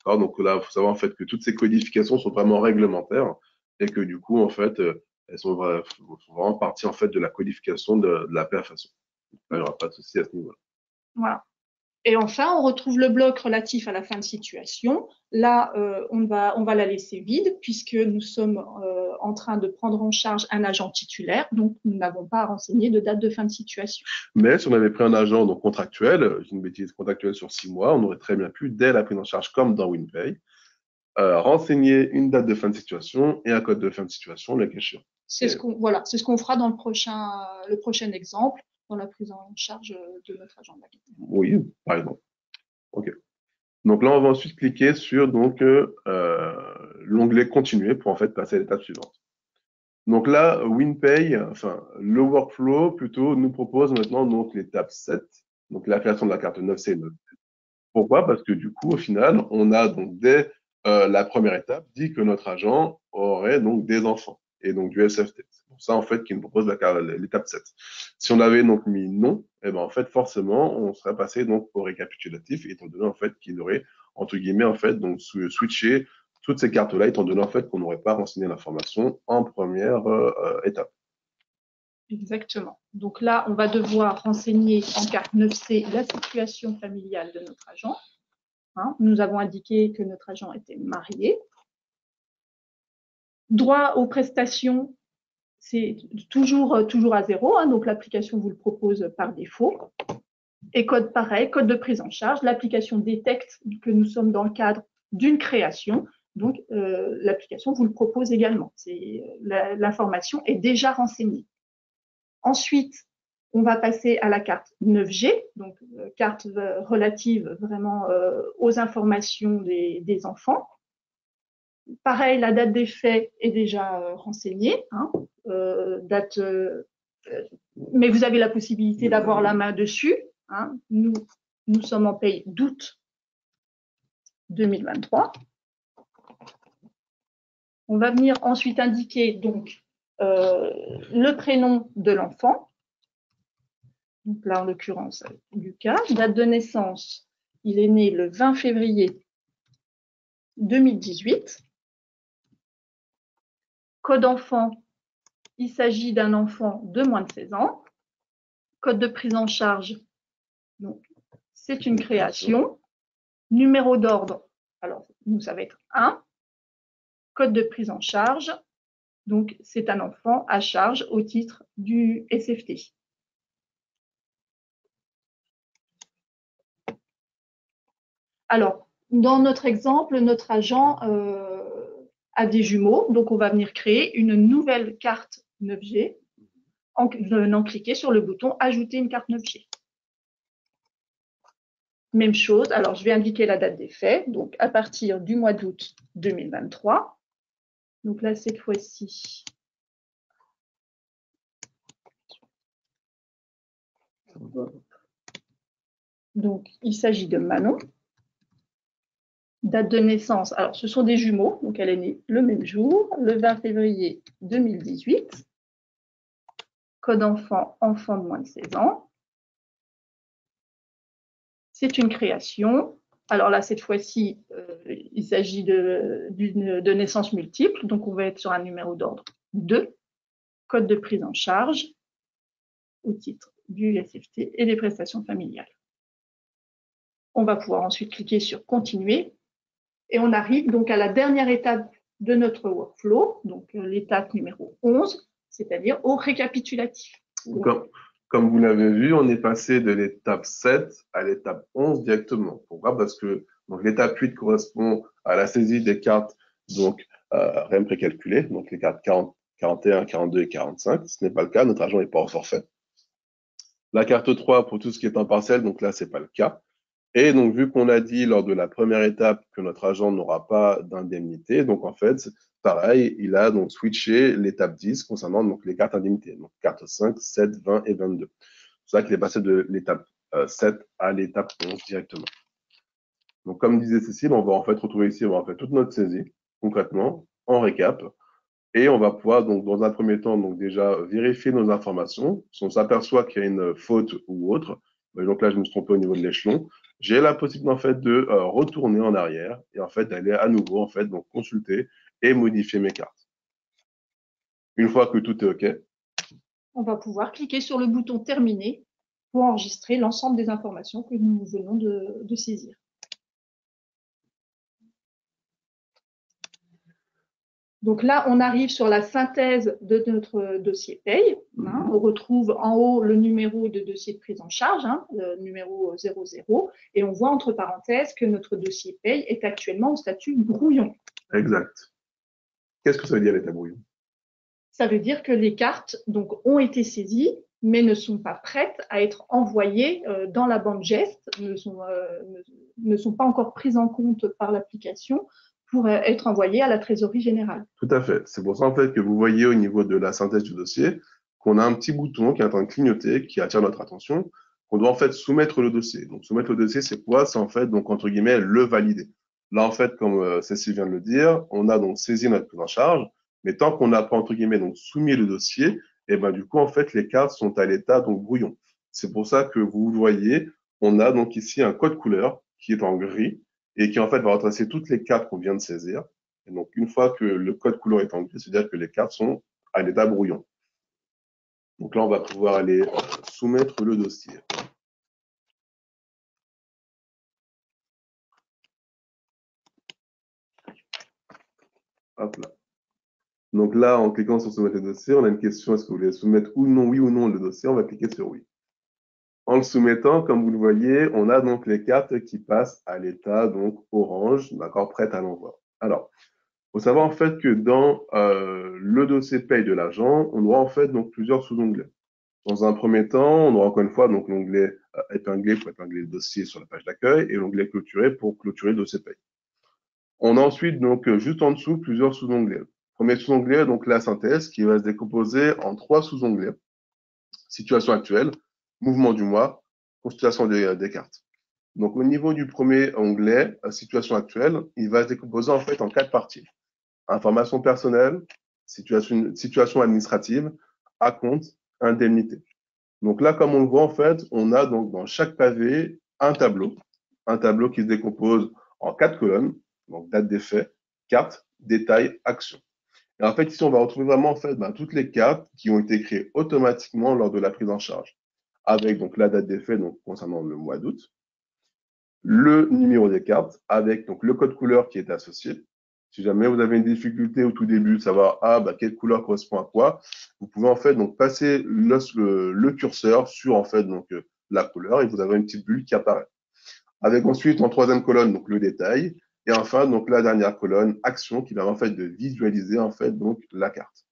Donc là, il faut savoir en fait que toutes ces codifications sont vraiment réglementaires et que du coup, en fait, elles sont vraiment partie en fait de la codification de la paix à façon. Il n'y aura pas de souci à ce niveau-là. Voilà. Et enfin, on retrouve le bloc relatif à la fin de situation. Là, on va la laisser vide puisque nous sommes en train de prendre en charge un agent titulaire, donc nous n'avons pas à renseigner de date de fin de situation. Mais si on avait pris un agent donc contractuel, une bêtise contractuelle sur 6 mois, on aurait très bien pu, dès la prise en charge comme dans WinPay, renseigner une date de fin de situation et un code de fin de situation, le cas échéant. C'est ce qu'on fera dans le prochain exemple, dans la prise en charge de notre agent d'accueil. Oui, par exemple. OK. Donc là, on va ensuite cliquer sur donc l'onglet Continuer pour en fait passer à l'étape suivante. Donc là, WinPay, enfin le workflow plutôt, nous propose maintenant donc l'étape 7, donc la création de la carte 9C et 9D. Pourquoi? Parce que du coup, au final, on a donc dès la première étape dit que notre agent aurait donc des enfants et donc du SFT. C'est pour ça en fait qu'il nous propose l'étape 7. Si on avait donc mis non, et ben en fait forcément on serait passé donc au récapitulatif, étant donné en fait qu'il aurait entre guillemets en fait donc switché toutes ces cartes-là, étant donné en fait qu'on n'aurait pas renseigné l'information en première étape. Exactement. Donc là, on va devoir renseigner en carte 9C la situation familiale de notre agent. Nous avons indiqué que notre agent était marié. Droit aux prestations, c'est toujours à 0, hein, donc l'application vous le propose par défaut. Et code pareil, code de prise en charge, l'application détecte que nous sommes dans le cadre d'une création, donc l'application vous le propose également. L'information est déjà renseignée. Ensuite, on va passer à la carte 9G, donc carte relative vraiment aux informations des enfants. Pareil, la date des faits est déjà renseignée, hein, mais vous avez la possibilité d'avoir la main dessus. Hein. Nous sommes en paye d'août 2023. On va venir ensuite indiquer donc le prénom de l'enfant. Donc là, en l'occurrence, Lucas. Date de naissance, il est né le 20 février 2018. Code enfant, il s'agit d'un enfant de moins de 16 ans. Code de prise en charge, c'est une création. Numéro d'ordre, alors nous, ça va être 1. Code de prise en charge, donc c'est un enfant à charge au titre du SFT. Alors, dans notre exemple, notre agent a des jumeaux, donc on va venir créer une nouvelle carte 9G en venant cliquer sur le bouton « Ajouter une carte 9G ». Même chose, alors je vais indiquer la date des faits, donc à partir du mois d'août 2023. Donc là, cette fois-ci, donc il s'agit de Manon. Date de naissance, alors ce sont des jumeaux, donc elle est née le même jour, le 20 février 2018. Code enfant, enfant de moins de 16 ans. C'est une création. Alors là, cette fois-ci, il s'agit de naissance multiple, donc on va être sur un numéro d'ordre 2. Code de prise en charge au titre du SFT et des prestations familiales. On va pouvoir ensuite cliquer sur « Continuer » et on arrive donc à la dernière étape de notre workflow, donc l'étape numéro 11, c'est-à-dire au récapitulatif. Comme vous l'avez vu, on est passé de l'étape 7 à l'étape 11 directement. Pourquoi? Parce que l'étape 8 correspond à la saisie des cartes REM précalculées, donc les cartes 40, 41, 42 et 45. Ce n'est pas le cas, notre agent n'est pas au forfait. La carte 3 pour tout ce qui est en partiel, donc là, ce n'est pas le cas. Et donc, vu qu'on a dit lors de la première étape que notre agent n'aura pas d'indemnité, donc en fait, pareil, il a donc switché l'étape 10 concernant donc les cartes indemnités, donc cartes 5, 7, 20 et 22. C'est ça qu'il est passé de l'étape 7 à l'étape 11 directement. Donc, comme disait Cécile, on va en fait retrouver ici, on va en fait toute notre saisie, concrètement, en récap. Et on va pouvoir, donc, dans un premier temps, donc déjà vérifier nos informations. Si on s'aperçoit qu'il y a une faute ou autre, donc là, je me suis trompé au niveau de l'échelon, j'ai la possibilité, en fait, de retourner en arrière et, en fait, d'aller à nouveau, en fait, donc, consulter et modifier mes cartes. Une fois que tout est OK, on va pouvoir cliquer sur le bouton « Terminer » pour enregistrer l'ensemble des informations que nous venons de saisir. Donc là, on arrive sur la synthèse de notre dossier paye. Hein. On retrouve en haut le numéro de dossier de prise en charge, hein, le numéro 00, et on voit entre parenthèses que notre dossier paye est actuellement au statut brouillon. Exact. Qu'est-ce que ça veut dire l'état brouillon? Ça veut dire que les cartes donc, ont été saisies, mais ne sont pas prêtes à être envoyées dans la bande geste, ne sont pas encore prises en compte par l'application pour être envoyées à la trésorerie générale. Tout à fait. C'est pour ça en fait que vous voyez au niveau de la synthèse du dossier qu'on a un petit bouton qui est en train de clignoter, qui attire notre attention, qu'on doit en fait soumettre le dossier. Donc soumettre le dossier, c'est quoi? C'est en fait donc entre guillemets le valider. Là en fait, comme Cécile vient de le dire, on a donc saisi notre prise en charge, mais tant qu'on n'a pas entre guillemets donc soumis le dossier, et ben du coup en fait les cartes sont à l'état donc brouillon. C'est pour ça que vous voyez, on a donc ici un code couleur qui est en gris et qui en fait va retracer toutes les cartes qu'on vient de saisir. Et donc, une fois que le code couleur est en gris, c'est-à-dire que les cartes sont à l'état brouillon. Donc là, on va pouvoir aller soumettre le dossier. Hop là. Donc là, en cliquant sur soumettre le dossier, on a une question, est-ce que vous voulez soumettre ou non, oui ou non le dossier? On va cliquer sur oui. En le soumettant, comme vous le voyez, on a donc les cartes qui passent à l'état donc orange, d'accord, prête à l'envoi. Alors, il faut savoir en fait que dans le dossier paye de l'agent, on aura en fait donc plusieurs sous-onglets. Dans un premier temps, on aura encore une fois donc l'onglet épinglé pour épingler le dossier sur la page d'accueil et l'onglet clôturé pour clôturer le dossier paye. On a ensuite donc juste en dessous plusieurs sous-onglets. Premier sous-onglet, donc la synthèse, qui va se décomposer en 3 sous-onglets. Situation actuelle, mouvement du mois, consultation des cartes. Donc, au niveau du premier onglet, situation actuelle, il va se décomposer en fait en 4 parties. Information personnelle, situation administrative, acompte, indemnité. Donc là, comme on le voit, en fait, on a donc dans chaque pavé un tableau qui se décompose en 4 colonnes, donc date d'effet, carte, détail, action. Et en fait, ici, on va retrouver vraiment en fait toutes les cartes qui ont été créées automatiquement lors de la prise en charge, avec donc la date d'effet donc concernant le mois d'août, le numéro des cartes, avec donc le code couleur qui est associé. Si jamais vous avez une difficulté au tout début de savoir quelle couleur correspond à quoi, vous pouvez en fait donc passer le curseur sur en fait donc la couleur et vous avez une petite bulle qui apparaît. Avec ensuite en troisième colonne donc le détail et enfin donc la dernière colonne action qui va en fait de visualiser en fait donc la carte.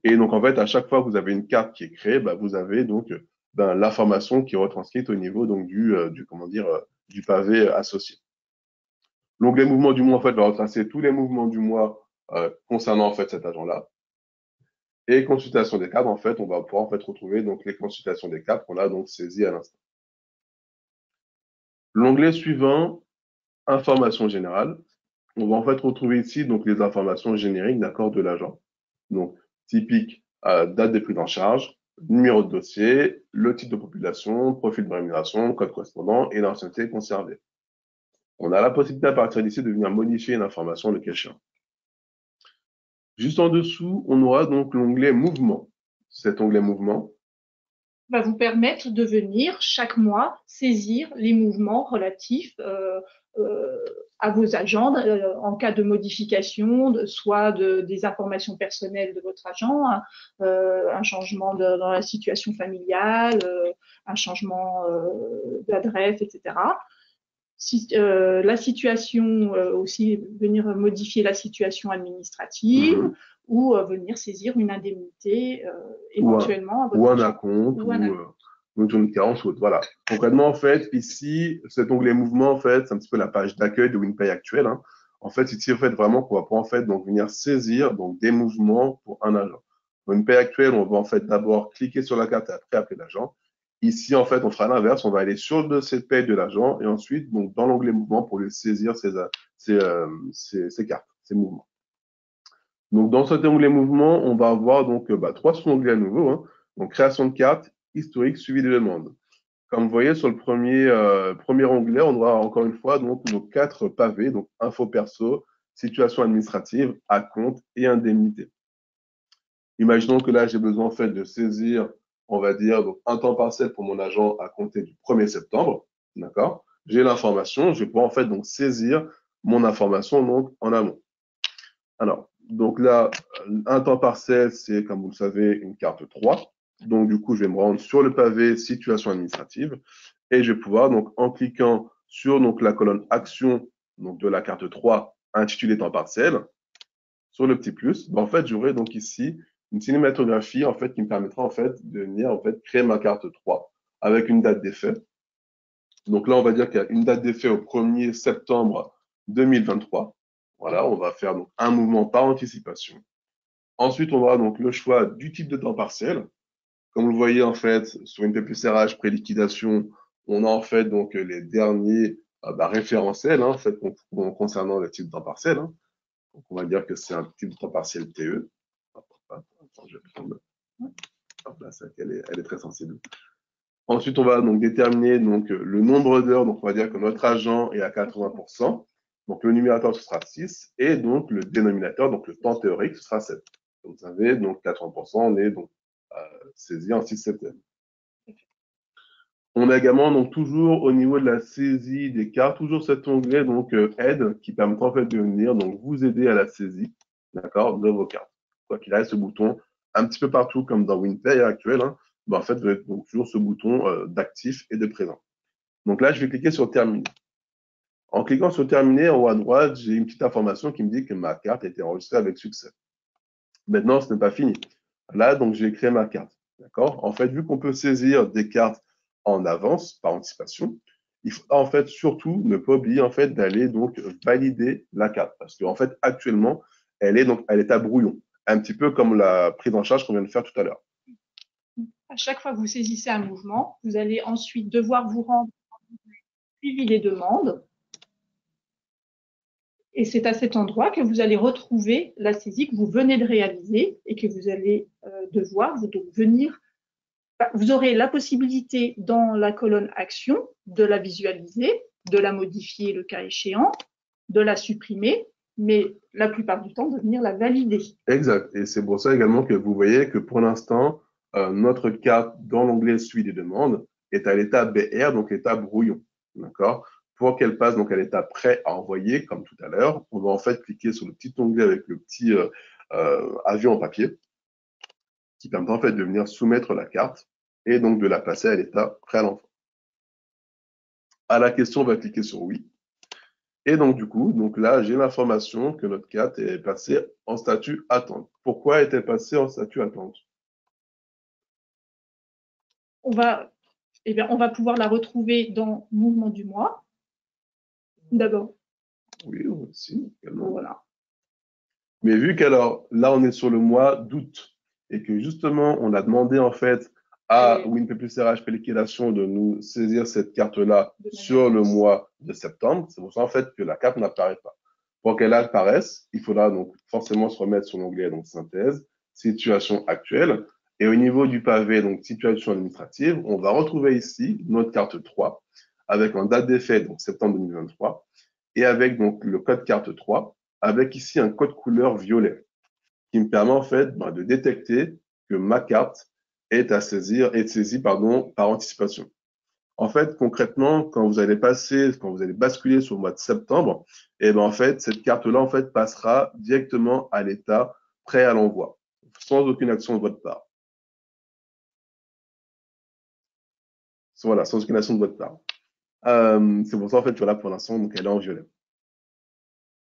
Et donc en fait à chaque fois que vous avez une carte qui est créée, vous avez donc l'information qui est retranscrite au niveau donc du pavé associé. L'onglet mouvement du mois en fait va retracer tous les mouvements du mois concernant en fait cet agent-là. Et consultation des cartes, en fait, on va pouvoir en fait retrouver donc les consultations des cartes qu'on a donc saisies à l'instant. L'onglet suivant, information générale. On va en fait retrouver ici donc les informations génériques d'accord de l'agent. Donc typique date de prise en charge, numéro de dossier, le type de population, profil de rémunération, code correspondant et l'ancienneté conservée. On a la possibilité à partir d'ici de venir modifier une information le cas échéant. Juste en dessous, on aura donc l'onglet mouvement. Cet onglet mouvement va vous permettre de venir chaque mois saisir les mouvements relatifs à vos agents en cas de modification, soit des informations personnelles de votre agent, un changement dans la situation familiale, un changement d'adresse, etc. La situation, aussi venir modifier la situation administrative ou venir saisir une indemnité éventuellement à votre ou un agent. acompte ou une carence ou autre. Voilà. Concrètement, en fait, ici, cet onglet mouvement, en fait, c'est un petit peu la page d'accueil de WinPay actuelle. Hein. En fait, ici, en fait, vraiment qu'on va pouvoir en fait donc venir saisir donc des mouvements pour un agent. Dans WinPay actuelle, on va en fait d'abord cliquer sur la carte et après appeler l'agent. Ici, en fait, on fera l'inverse. On va aller sur le dossier de paye de l'agent et ensuite, donc, dans l'onglet mouvement pour lui saisir ces cartes, ces mouvements. Donc, dans cet onglet mouvement, on va avoir donc 3 sous-onglets à nouveau. Hein. Donc, création de carte, historique, suivi des demandes. Comme vous voyez, sur le premier onglet, on aura encore une fois donc nos 4 pavés, donc info perso, situation administrative, acompte et indemnité. Imaginons que là, j'ai besoin en fait de saisir, on va dire, donc un temps partiel pour mon agent à compter du 1er septembre. D'accord? J'ai l'information, je vais pouvoir en fait donc saisir mon information donc en amont. Alors, donc là, un temps partiel, c'est, comme vous le savez, une carte 3. Donc, du coup, je vais me rendre sur le pavé situation administrative et je vais pouvoir, donc, en cliquant sur donc, la colonne action donc, de la carte 3 intitulée temps partiel, sur le petit plus, en fait, j'aurai donc ici une cinématographie en fait, qui me permettra en fait, de venir en fait, créer ma carte 3 avec une date d'effet. Donc là, on va dire qu'il y a une date d'effet au 1er septembre 2023. Voilà, on va faire donc un mouvement par anticipation. Ensuite, on aura donc le choix du type de temps partiel. Comme vous le voyez, en fait, sur une RH pré-liquidation, on a en fait donc les derniers référentiels en fait, concernant le type de temps partiel. Hein. Donc, on va dire que c'est un type de temps partiel TE. Attends, je vais prendre. Hop là, elle est très sensible. Ensuite, on va donc déterminer donc, le nombre d'heures. Donc, on va dire que notre agent est à 80%. Donc, le numérateur, ce sera 6. Et donc, le dénominateur, donc le temps théorique, ce sera 7. Donc, vous savez, donc 80%, on est donc saisi en 6/7. On a également donc toujours au niveau de la saisie des cartes, toujours cet onglet donc aide qui permettra en fait de venir donc vous aider à la saisie. d'accord, de vos cartes. Quoi qu'il aille, ce bouton, un petit peu partout, comme dans WinPay actuel, hein, en fait, vous avez donc toujours ce bouton d'actif et de présent. Donc là, je vais cliquer sur Terminer. En cliquant sur Terminer, en haut à droite, j'ai une petite information qui me dit que ma carte a été enregistrée avec succès. Maintenant, ce n'est pas fini. Là, donc, j'ai créé ma carte. D'accord? En fait, vu qu'on peut saisir des cartes en avance, par anticipation, il faut en fait surtout ne pas oublier en fait d'aller donc valider la carte. Parce qu'en fait, actuellement, elle est donc à l'état brouillon. Un petit peu comme la prise en charge qu'on vient de faire tout à l'heure. À chaque fois que vous saisissez un mouvement, vous allez ensuite devoir vous rendre suivi des demandes. Et c'est à cet endroit que vous allez retrouver la saisie que vous venez de réaliser et que vous allez devoir donc venir. Vous aurez la possibilité dans la colonne action de la visualiser, de la modifier le cas échéant, de la supprimer, mais la plupart du temps de venir la valider. Exact. Et c'est pour ça également que vous voyez que pour l'instant, notre carte dans l'onglet suivi des demandes est à l'état BR, donc l'état brouillon. D'accord? Pour qu'elle passe donc à l'état prêt à envoyer, comme tout à l'heure, on va en fait cliquer sur le petit onglet avec le petit avion en papier qui permet en fait de venir soumettre la carte et donc de la passer à l'état prêt à l'envoi. À la question, on va cliquer sur oui. Et donc, du coup, donc là, j'ai l'information que notre carte est passée en statut attente. Pourquoi est-elle passée en statut attente? On va pouvoir la retrouver dans Mouvement du mois. D'abord. Oui, aussi, également. Voilà. Mais vu qu'alors, là, on est sur le mois d'août et que justement, on a demandé en fait à WinPay+RH Liquidation de nous saisir cette carte-là sur le mois de septembre, c'est pour ça en fait que la carte n'apparaît pas. Pour qu'elle apparaisse, il faudra donc forcément se remettre sur l'onglet donc synthèse, situation actuelle. Et au niveau du pavé, donc situation administrative, on va retrouver ici notre carte 3 avec un date d'effet, donc septembre 2023, et avec donc le code carte 3, avec ici un code couleur violet, qui me permet en fait de détecter que ma carte est saisie par anticipation. En fait, concrètement, quand vous allez basculer sur le mois de septembre, et en fait, cette carte-là, en fait, passera directement à l'état prêt à l'envoi, sans aucune action de votre part. Voilà, sans aucune action de votre part. C'est pour ça, en fait, voilà, pour l'instant, donc elle est en violet.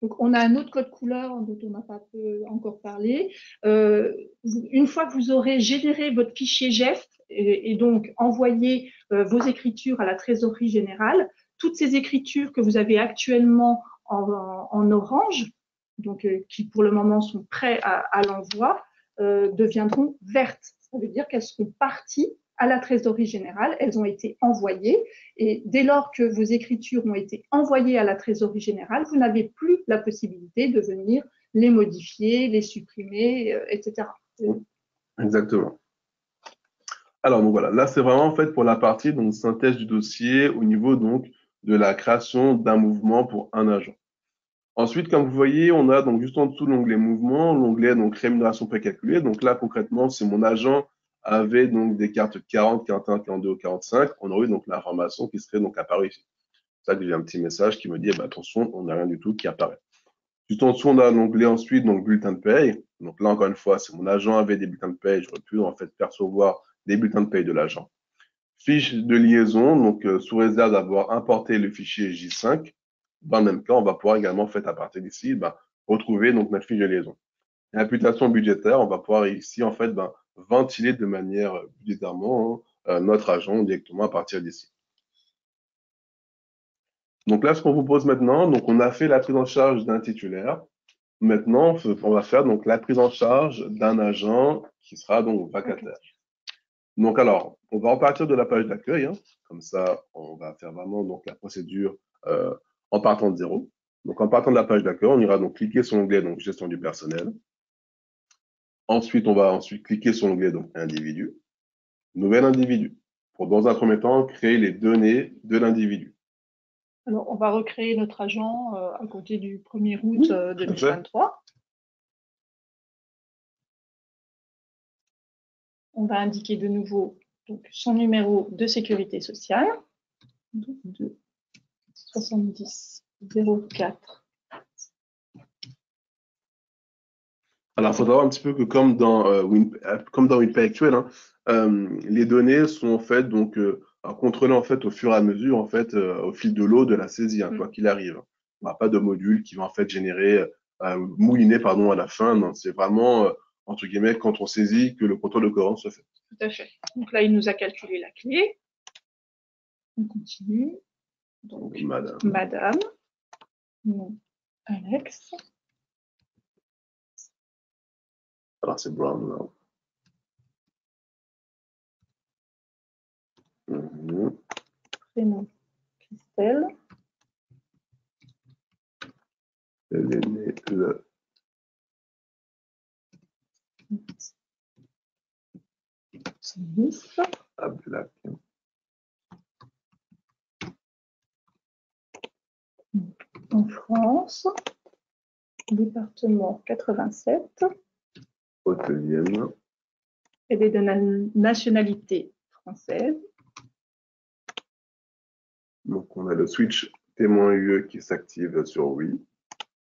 Donc, on a un autre code couleur dont on n'a pas encore parlé. Une fois que vous aurez généré votre fichier GEF et donc envoyé vos écritures à la trésorerie générale, toutes ces écritures que vous avez actuellement en orange, donc qui pour le moment sont prêts à l'envoi, deviendront vertes. Ça veut dire qu'elles seront parties à la trésorerie générale, elles ont été envoyées et dès lors que vos écritures ont été envoyées à la trésorerie générale, vous n'avez plus la possibilité de venir les modifier, les supprimer, etc. Exactement. Alors, donc voilà, là, c'est vraiment en fait pour la partie donc, synthèse du dossier au niveau donc de la création d'un mouvement pour un agent. Ensuite, comme vous voyez, on a donc juste en dessous l'onglet mouvement, l'onglet donc rémunération précalculée. Donc là, concrètement, si mon agent avait donc des cartes 40, 41, 42 ou 45, on aurait donc l'information qui serait donc apparue ici. C'est ça que j'ai un petit message qui me dit, attention, on n'a rien du tout qui apparaît. Juste en dessous, on a l'onglet ensuite, donc bulletin de paye. Donc là, encore une fois, si mon agent avait des bulletins de paye, j'aurais pu en fait percevoir des bulletins de paye de l'agent. Fiche de liaison, donc sous réserve d'avoir importé le fichier J5. Dans le même cas, on va pouvoir également, en fait, à partir d'ici, retrouver donc notre fiche de liaison. Imputation budgétaire, on va pouvoir ici, en fait, ventiler de manière budgétairement notre agent directement à partir d'ici. Donc là, ce qu'on vous pose maintenant, donc on a fait la prise en charge d'un titulaire. Maintenant, on va faire donc la prise en charge d'un agent qui sera donc vacataire. Donc alors, on va repartir de la page d'accueil, hein. Comme ça, on va faire vraiment donc la procédure en partant de zéro. Donc en partant de la page d'accueil, on ira donc cliquer sur l'onglet donc gestion du personnel. Ensuite, on va cliquer sur l'onglet donc individu, nouvel individu, pour dans un premier temps créer les données de l'individu. Alors, on va recréer notre agent à compter du 1er août 2023. On va indiquer de nouveau donc, son numéro de sécurité sociale, donc de 70 04 Alors, il faut savoir un petit peu que comme dans WinPay actuel, les données sont en fait donc contrôlées en fait au fur et à mesure en fait au fil de l'eau de la saisie, quoi qu'il arrive. On n'a pas de module qui va en fait générer mouliner pardon à la fin. Non, c'est vraiment entre guillemets quand on saisit que le contrôle de cohérence se fait. Tout à fait. Donc là, il nous a calculé la clé. On continue. Donc, Madame. Non, Alex. Alors, c'est Brown, là. Prénom, Christelle. Elle est née le... Abdelak. En France, département 87. Haute-Vienne. Elle est de nationalité française. Donc, on a le switch témoin UE qui s'active sur oui.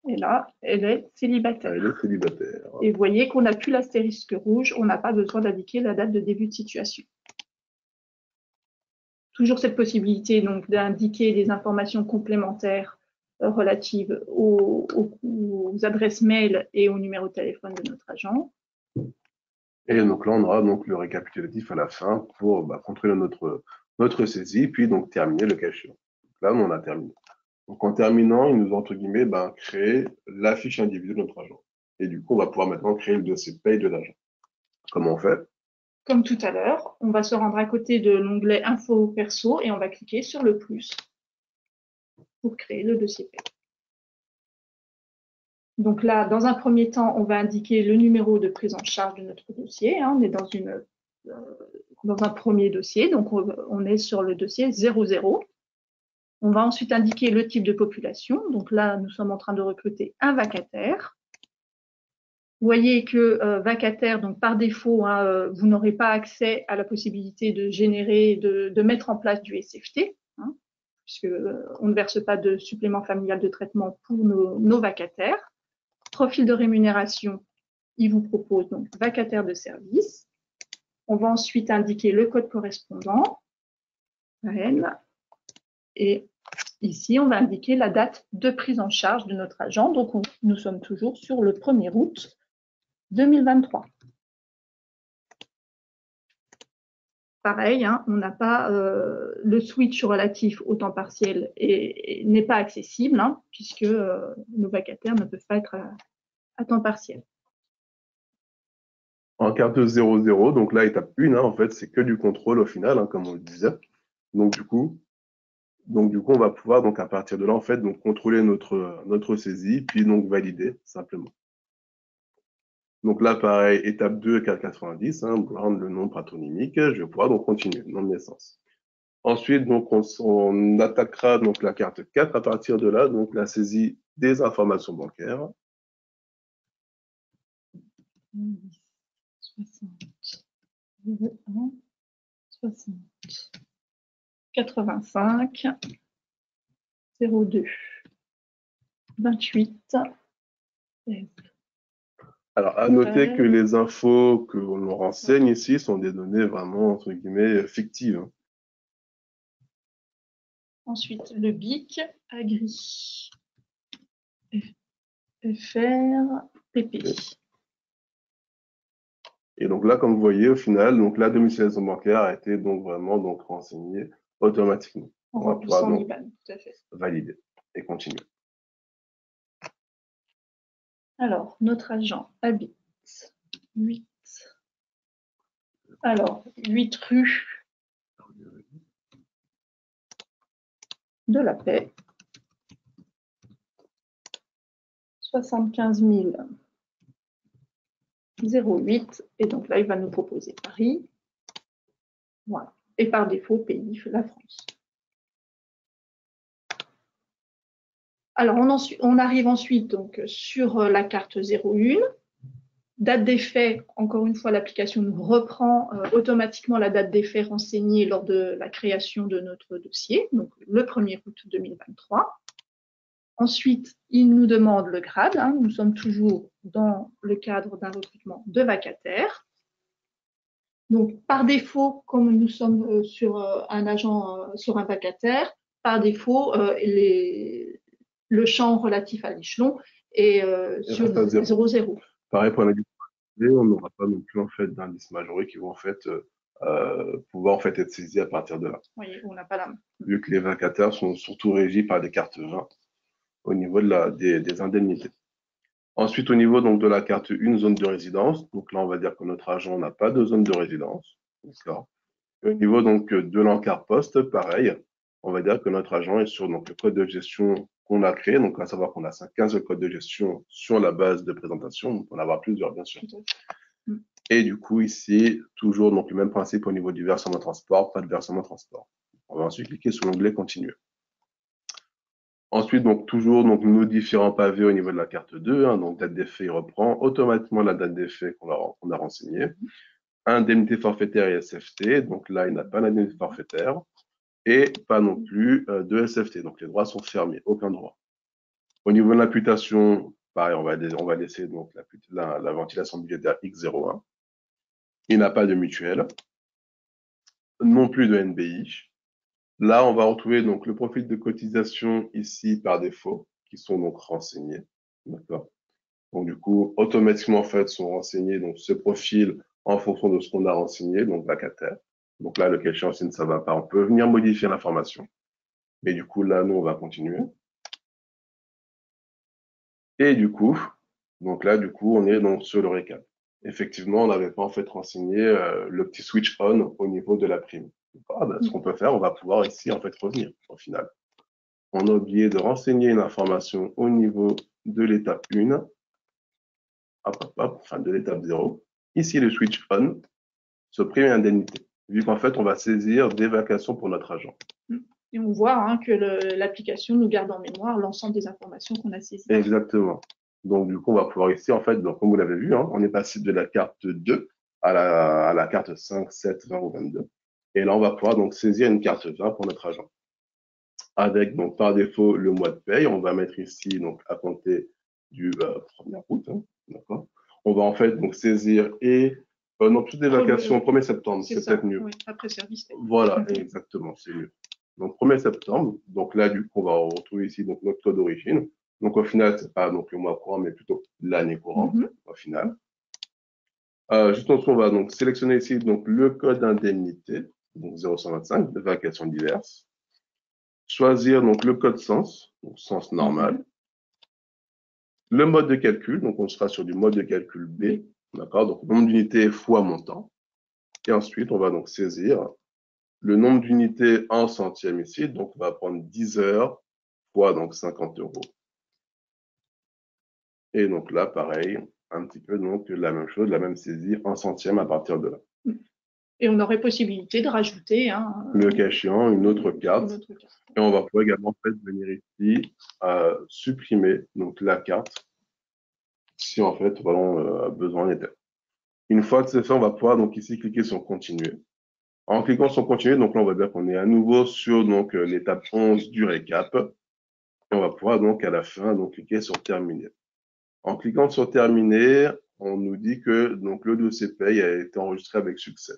Et là, elle est célibataire. Elle est célibataire. Et vous voyez qu'on n'a plus l'astérisque rouge, on n'a pas besoin d'indiquer la date de début de situation. Toujours cette possibilité donc d'indiquer des informations complémentaires relatives aux adresses mail et au numéro de téléphone de notre agent. Et donc là, on aura donc le récapitulatif à la fin pour contrôler notre saisie, puis donc terminer le cas échéant. Là, on a terminé. Donc en terminant, il nous a entre guillemets créé la fiche individuelle de notre agent. Et du coup, on va pouvoir maintenant créer le dossier paye de l'agent. Comment on fait? Comme tout à l'heure, on va se rendre à côté de l'onglet Info perso et on va cliquer sur le plus pour créer le dossier paye. Donc là, dans un premier temps, on va indiquer le numéro de prise en charge de notre dossier. On est dans un premier dossier, donc on est sur le dossier 00. On va ensuite indiquer le type de population. Donc là, nous sommes en train de recruter un vacataire. Vous voyez que vacataire, donc par défaut, vous n'aurez pas accès à la possibilité de générer, de mettre en place du SFT, puisque on ne verse pas de supplément familial de traitement pour nos vacataires. Profil de rémunération, il vous propose donc vacataire de service. On va ensuite indiquer le code correspondant, et ici, on va indiquer la date de prise en charge de notre agent. Donc, nous sommes toujours sur le 1er août 2023. Pareil, on n'a pas le switch relatif au temps partiel n'est pas accessible, puisque nos vacataires ne peuvent pas être à temps partiel. En carte 00, donc là, étape 1, en fait, c'est que du contrôle au final, comme on le disait. Donc du coup, on va pouvoir, donc, à partir de là, en fait, donc, contrôler notre saisie, puis donc valider simplement. Donc là, pareil, étape 2, 490, prendre le nom patronymique. Je vais pouvoir donc continuer, nom de naissance. Ensuite, donc, on attaquera donc la carte 4 à partir de là, donc la saisie des informations bancaires. 60, 01, 60, 85, 02, 28, 16. Alors, à noter que les infos que l'on renseigne ici sont des données vraiment, entre guillemets, fictives. Ensuite, le BIC, Agri, FR, PP. Et donc là, comme vous voyez, au final, donc la domiciliation bancaire a été donc vraiment donc renseignée automatiquement. On va pouvoir donc IBAN, tout à fait. Valider et continuer. Alors, notre agent habite 8. Alors, 8 rue de la Paix, 75 008. Et donc là, il va nous proposer Paris. Voilà. Et par défaut, pays, la France. Alors, on arrive ensuite donc, sur la carte 01. Date d'effet, encore une fois, l'application nous reprend automatiquement la date d'effet renseignée lors de la création de notre dossier, donc le 1er août 2023. Ensuite, il nous demande le grade. Nous sommes toujours dans le cadre d'un recrutement de vacataires. Donc, par défaut, comme nous sommes sur un agent, sur un vacataire, par défaut, le champ relatif à l'échelon est sur 0,0. Pareil pour l'indice majoré, on n'aura pas non plus en fait d'indices majorés qui vont en fait pouvoir en fait être saisis à partir de là. Oui, on n'a pas la main. Vu que les vacataires sont surtout régis par des cartes 20 au niveau de des indemnités. Ensuite, au niveau donc de la carte 1, zone de résidence, donc là on va dire que notre agent n'a pas de zone de résidence. D'accord. Au niveau donc de l'encart poste, pareil, on va dire que notre agent est sur donc le code de gestion qu'on a créé, donc à savoir qu'on a 15 codes de gestion sur la base de présentation, on peut en avoir plusieurs bien sûr. Et du coup ici, toujours donc le même principe au niveau du versement transport, pas de versement transport. On va ensuite cliquer sur l'onglet continuer. Ensuite, donc toujours donc, nos différents pavés au niveau de la carte 2, hein, donc date d'effet, il reprend automatiquement la date d'effet qu'on a renseignée. Indemnité forfaitaire et SFT, donc là, il n'a pas d'indemnité forfaitaire et pas non plus de SFT, donc les droits sont fermés, aucun droit. Au niveau de l'imputation, pareil, on va laisser donc la ventilation budgétaire X01. Il n'a pas de mutuelle, non plus de NBI. Là, on va retrouver donc le profil de cotisation ici par défaut, qui sont donc renseignés. D'accord. Donc, du coup, automatiquement, en fait, sont renseignés donc ce profil en fonction de ce qu'on a renseigné, donc vacataire. Donc là, le cas échéant, si ça ne va pas, on peut venir modifier l'information. Mais du coup, là, nous, on va continuer. Et du coup, donc là, du coup, on est donc sur le récap. Effectivement, on n'avait pas en fait renseigné le petit switch on au niveau de la prime. Ce qu'on peut faire, on va pouvoir ici en fait revenir au final. On a oublié de renseigner une information au niveau de l'étape 1, enfin de l'étape 0. Ici, le switch on, se prime et indemnité, vu qu'en fait, on va saisir des vacations pour notre agent. Et on voit hein, que l'application nous garde en mémoire l'ensemble des informations qu'on a saisies. Exactement. Donc, du coup, on va pouvoir ici, en fait, donc, comme vous l'avez vu, hein, on est passé de la carte 2 à la carte 5, 7, 20 ou 22. Et là, on va pouvoir donc saisir une carte 20 pour notre agent. Avec, donc, par défaut, le mois de paye. On va mettre ici, donc, à compter du 1er août. Hein, d'accord. On va, en fait, donc, saisir et, non, toutes les vacations, 1er septembre, c'est peut-être mieux. Oui, après service. Voilà, exactement, c'est mieux. Donc, 1er septembre. Donc, là, du coup, on va retrouver ici, donc, notre code d'origine. Donc, au final, c'est pas donc le mois courant, mais plutôt l'année courante, au final. Juste en dessous, on va donc sélectionner ici donc, le code d'indemnité, donc 0125, de vacations diverses. Choisir donc le code sens, donc sens normal. Le mode de calcul, donc on sera sur du mode de calcul B, d'accord, donc nombre d'unités fois montant. Et ensuite, on va donc saisir le nombre d'unités en centième ici, donc on va prendre 10 heures fois donc 50 euros. Et donc là, pareil, un petit peu donc la même chose, la même saisie en centième à partir de là. Et on aurait possibilité de rajouter le cas échéant, une autre carte. Et on va pouvoir également en fait, venir ici supprimer donc la carte si en fait vraiment besoin était. Une fois que c'est fait, on va pouvoir donc ici cliquer sur continuer. En cliquant sur continuer, donc là on va dire qu'on est à nouveau sur donc l'étape 11 du récap. Et on va pouvoir donc à la fin donc cliquer sur terminer. En cliquant sur terminer, on nous dit que donc le dossier paye a été enregistré avec succès.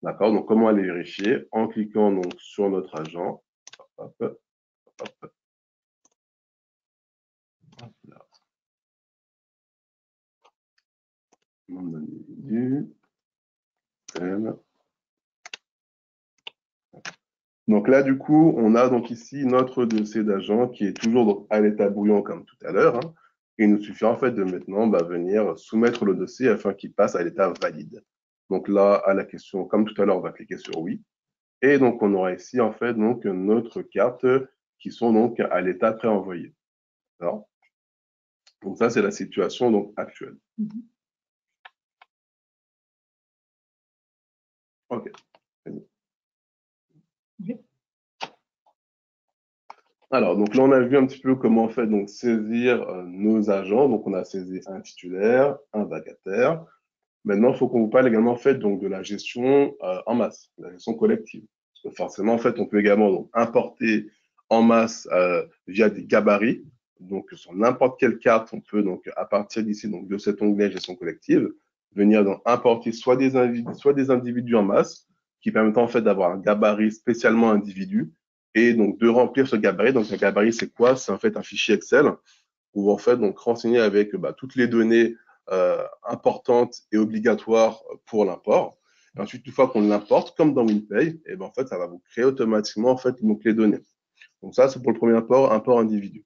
D'accord? Donc comment aller vérifier? En cliquant donc sur notre agent. Hop, hop, hop. Hop là. Mon individu. Donc là, du coup, on a donc ici notre dossier d'agent qui est toujours à l'état brouillon comme tout à l'heure. Hein. Il nous suffit en fait de maintenant venir soumettre le dossier afin qu'il passe à l'état valide. Donc là, à la question, comme tout à l'heure, on va cliquer sur oui. Et donc, on aura ici en fait donc notre carte qui sont donc à l'état préenvoyé. Donc ça, c'est la situation donc actuelle. OK. Alors, donc là, on a vu un petit peu comment en fait donc saisir nos agents. Donc, on a saisi un titulaire, un vacataire. Maintenant, il faut qu'on vous parle également en fait donc de la gestion en masse, la gestion collective. Parce que forcément, en fait, on peut également donc, importer en masse via des gabarits donc sur n'importe quelle carte, on peut donc à partir d'ici, donc de cet onglet gestion collective, venir donc importer soit des individus en masse, qui permettent en fait d'avoir un gabarit spécialement individu, et donc de remplir ce gabarit. Donc un gabarit, c'est quoi? C'est en fait un fichier Excel où en fait donc renseigner avec toutes les données importantes et obligatoires pour l'import. Et ensuite, une fois qu'on l'importe, comme dans WinPay, et ben en fait, ça va vous créer automatiquement en fait donc les données. Donc ça, c'est pour le premier import individu.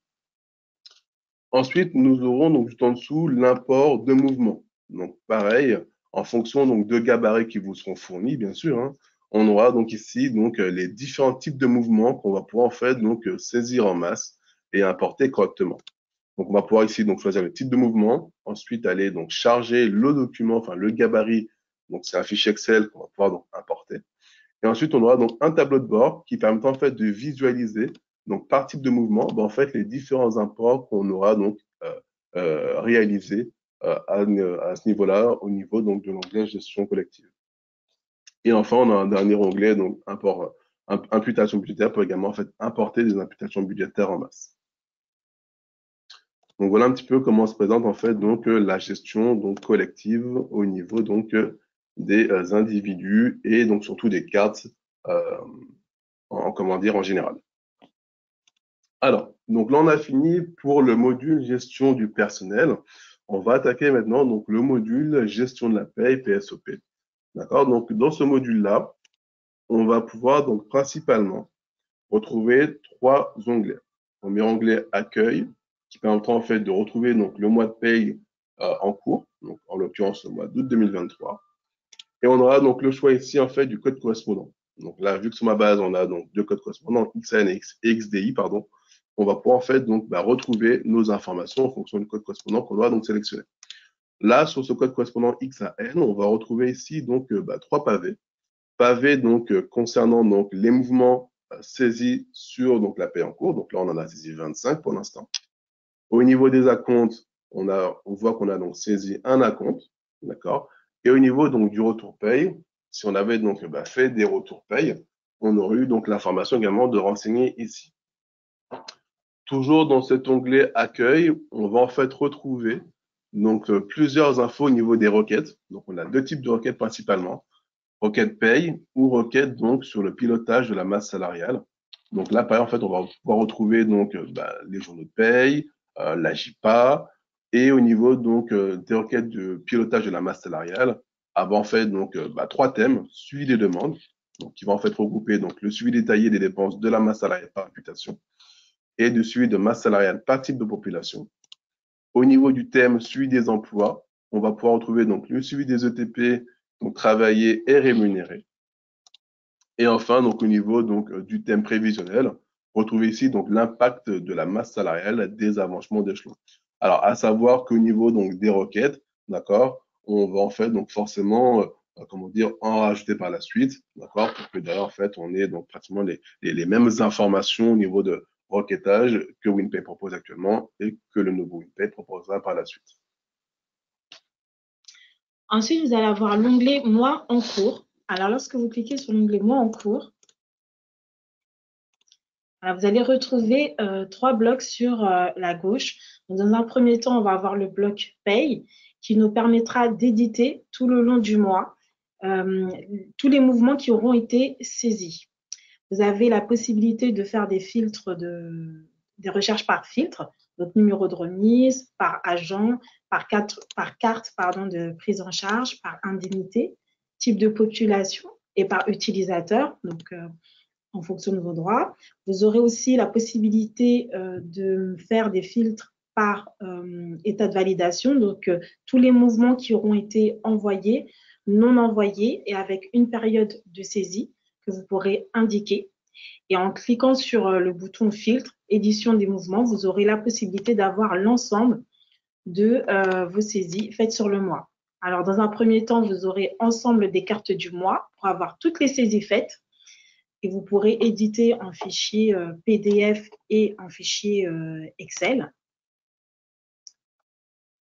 Ensuite, nous aurons donc juste en dessous l'import de mouvement. Donc pareil, en fonction donc de gabarits qui vous seront fournis, bien sûr, hein, on aura donc ici donc les différents types de mouvements qu'on va pouvoir en fait donc saisir en masse et importer correctement. Donc, on va pouvoir ici donc choisir le type de mouvement, ensuite aller donc charger le document, enfin le gabarit. Donc, c'est un fichier Excel qu'on va pouvoir donc importer. Et ensuite, on aura donc un tableau de bord qui permet en fait de visualiser donc par type de mouvement, en fait les différents imports qu'on aura donc réalisés à ce niveau-là, au niveau donc de l'onglet gestion collective. Et enfin, on a un dernier onglet donc imputation budgétaire pour également en fait importer des imputations budgétaires en masse. Donc voilà un petit peu comment se présente en fait donc la gestion donc collective au niveau donc des individus et donc surtout des cartes en général. Alors, donc là on a fini pour le module gestion du personnel. On va attaquer maintenant donc le module gestion de la paie, PSOP. D'accord? Donc dans ce module-là, on va pouvoir donc principalement retrouver trois onglets. Premier onglet accueil, qui permettra en fait de retrouver donc le mois de paye en cours, donc en l'occurrence le mois d'août 2023. Et on aura donc le choix ici en fait du code correspondant. Donc là, vu que sur ma base, on a donc deux codes correspondants, XAN et XDI, pardon, on va pouvoir en fait donc retrouver nos informations en fonction du code correspondant qu'on doit donc sélectionner. Là, sur ce code correspondant XAN, on va retrouver ici donc trois pavés. Pavés donc concernant donc les mouvements saisis sur donc la paie en cours. Donc là, on en a saisi 25 pour l'instant. Au niveau des acomptes, on voit qu'on a donc saisi un acompte, d'accord. Et au niveau donc du retour paye, si on avait donc fait des retours paye, on aurait eu donc l'information également de renseigner ici. Toujours dans cet onglet accueil, on va en fait retrouver donc plusieurs infos au niveau des requêtes. Donc on a deux types de requêtes principalement. Requête paye ou requête donc sur le pilotage de la masse salariale. Donc là, par exemple, en fait, on va pouvoir retrouver donc les journaux de paye, la JPA, et au niveau donc des requêtes de pilotage de la masse salariale, avoir en fait donc trois thèmes: suivi des demandes, donc qui va en fait regrouper donc le suivi détaillé des dépenses de la masse salariale par imputation, et de suivi de masse salariale par type de population. Au niveau du thème suivi des emplois, on va pouvoir retrouver donc le suivi des ETP, donc travaillés et rémunérés. Et enfin, donc au niveau donc du thème prévisionnel, retrouver ici donc l'impact de la masse salariale des avancements d'échelon. Alors, à savoir qu'au niveau donc des requêtes, d'accord, on va en fait donc forcément, comment dire, en rajouter par la suite, d'accord, pour que d'ailleurs en fait on ait donc pratiquement les mêmes informations au niveau de requêtage que WinPay propose actuellement et que le nouveau WinPay proposera par la suite. Ensuite, vous allez avoir l'onglet Mois en cours. Alors, lorsque vous cliquez sur l'onglet Mois en cours, alors vous allez retrouver trois blocs sur la gauche. Donc, dans un premier temps, on va avoir le bloc Paye qui nous permettra d'éditer tout le long du mois tous les mouvements qui auront été saisis. Vous avez la possibilité de faire des filtres, des recherches par filtre, donc numéro de remise, par agent, par carte de prise en charge, par indemnité, type de population et par utilisateur, donc en fonction de vos droits. Vous aurez aussi la possibilité de faire des filtres par état de validation, donc tous les mouvements qui auront été envoyés, non envoyés et avec une période de saisie que vous pourrez indiquer. Et en cliquant sur le bouton filtre, édition des mouvements, vous aurez la possibilité d'avoir l'ensemble de vos saisies faites sur le mois. Alors, dans un premier temps, vous aurez ensemble des cartes du mois pour avoir toutes les saisies faites et vous pourrez éditer en fichier PDF et en fichier Excel.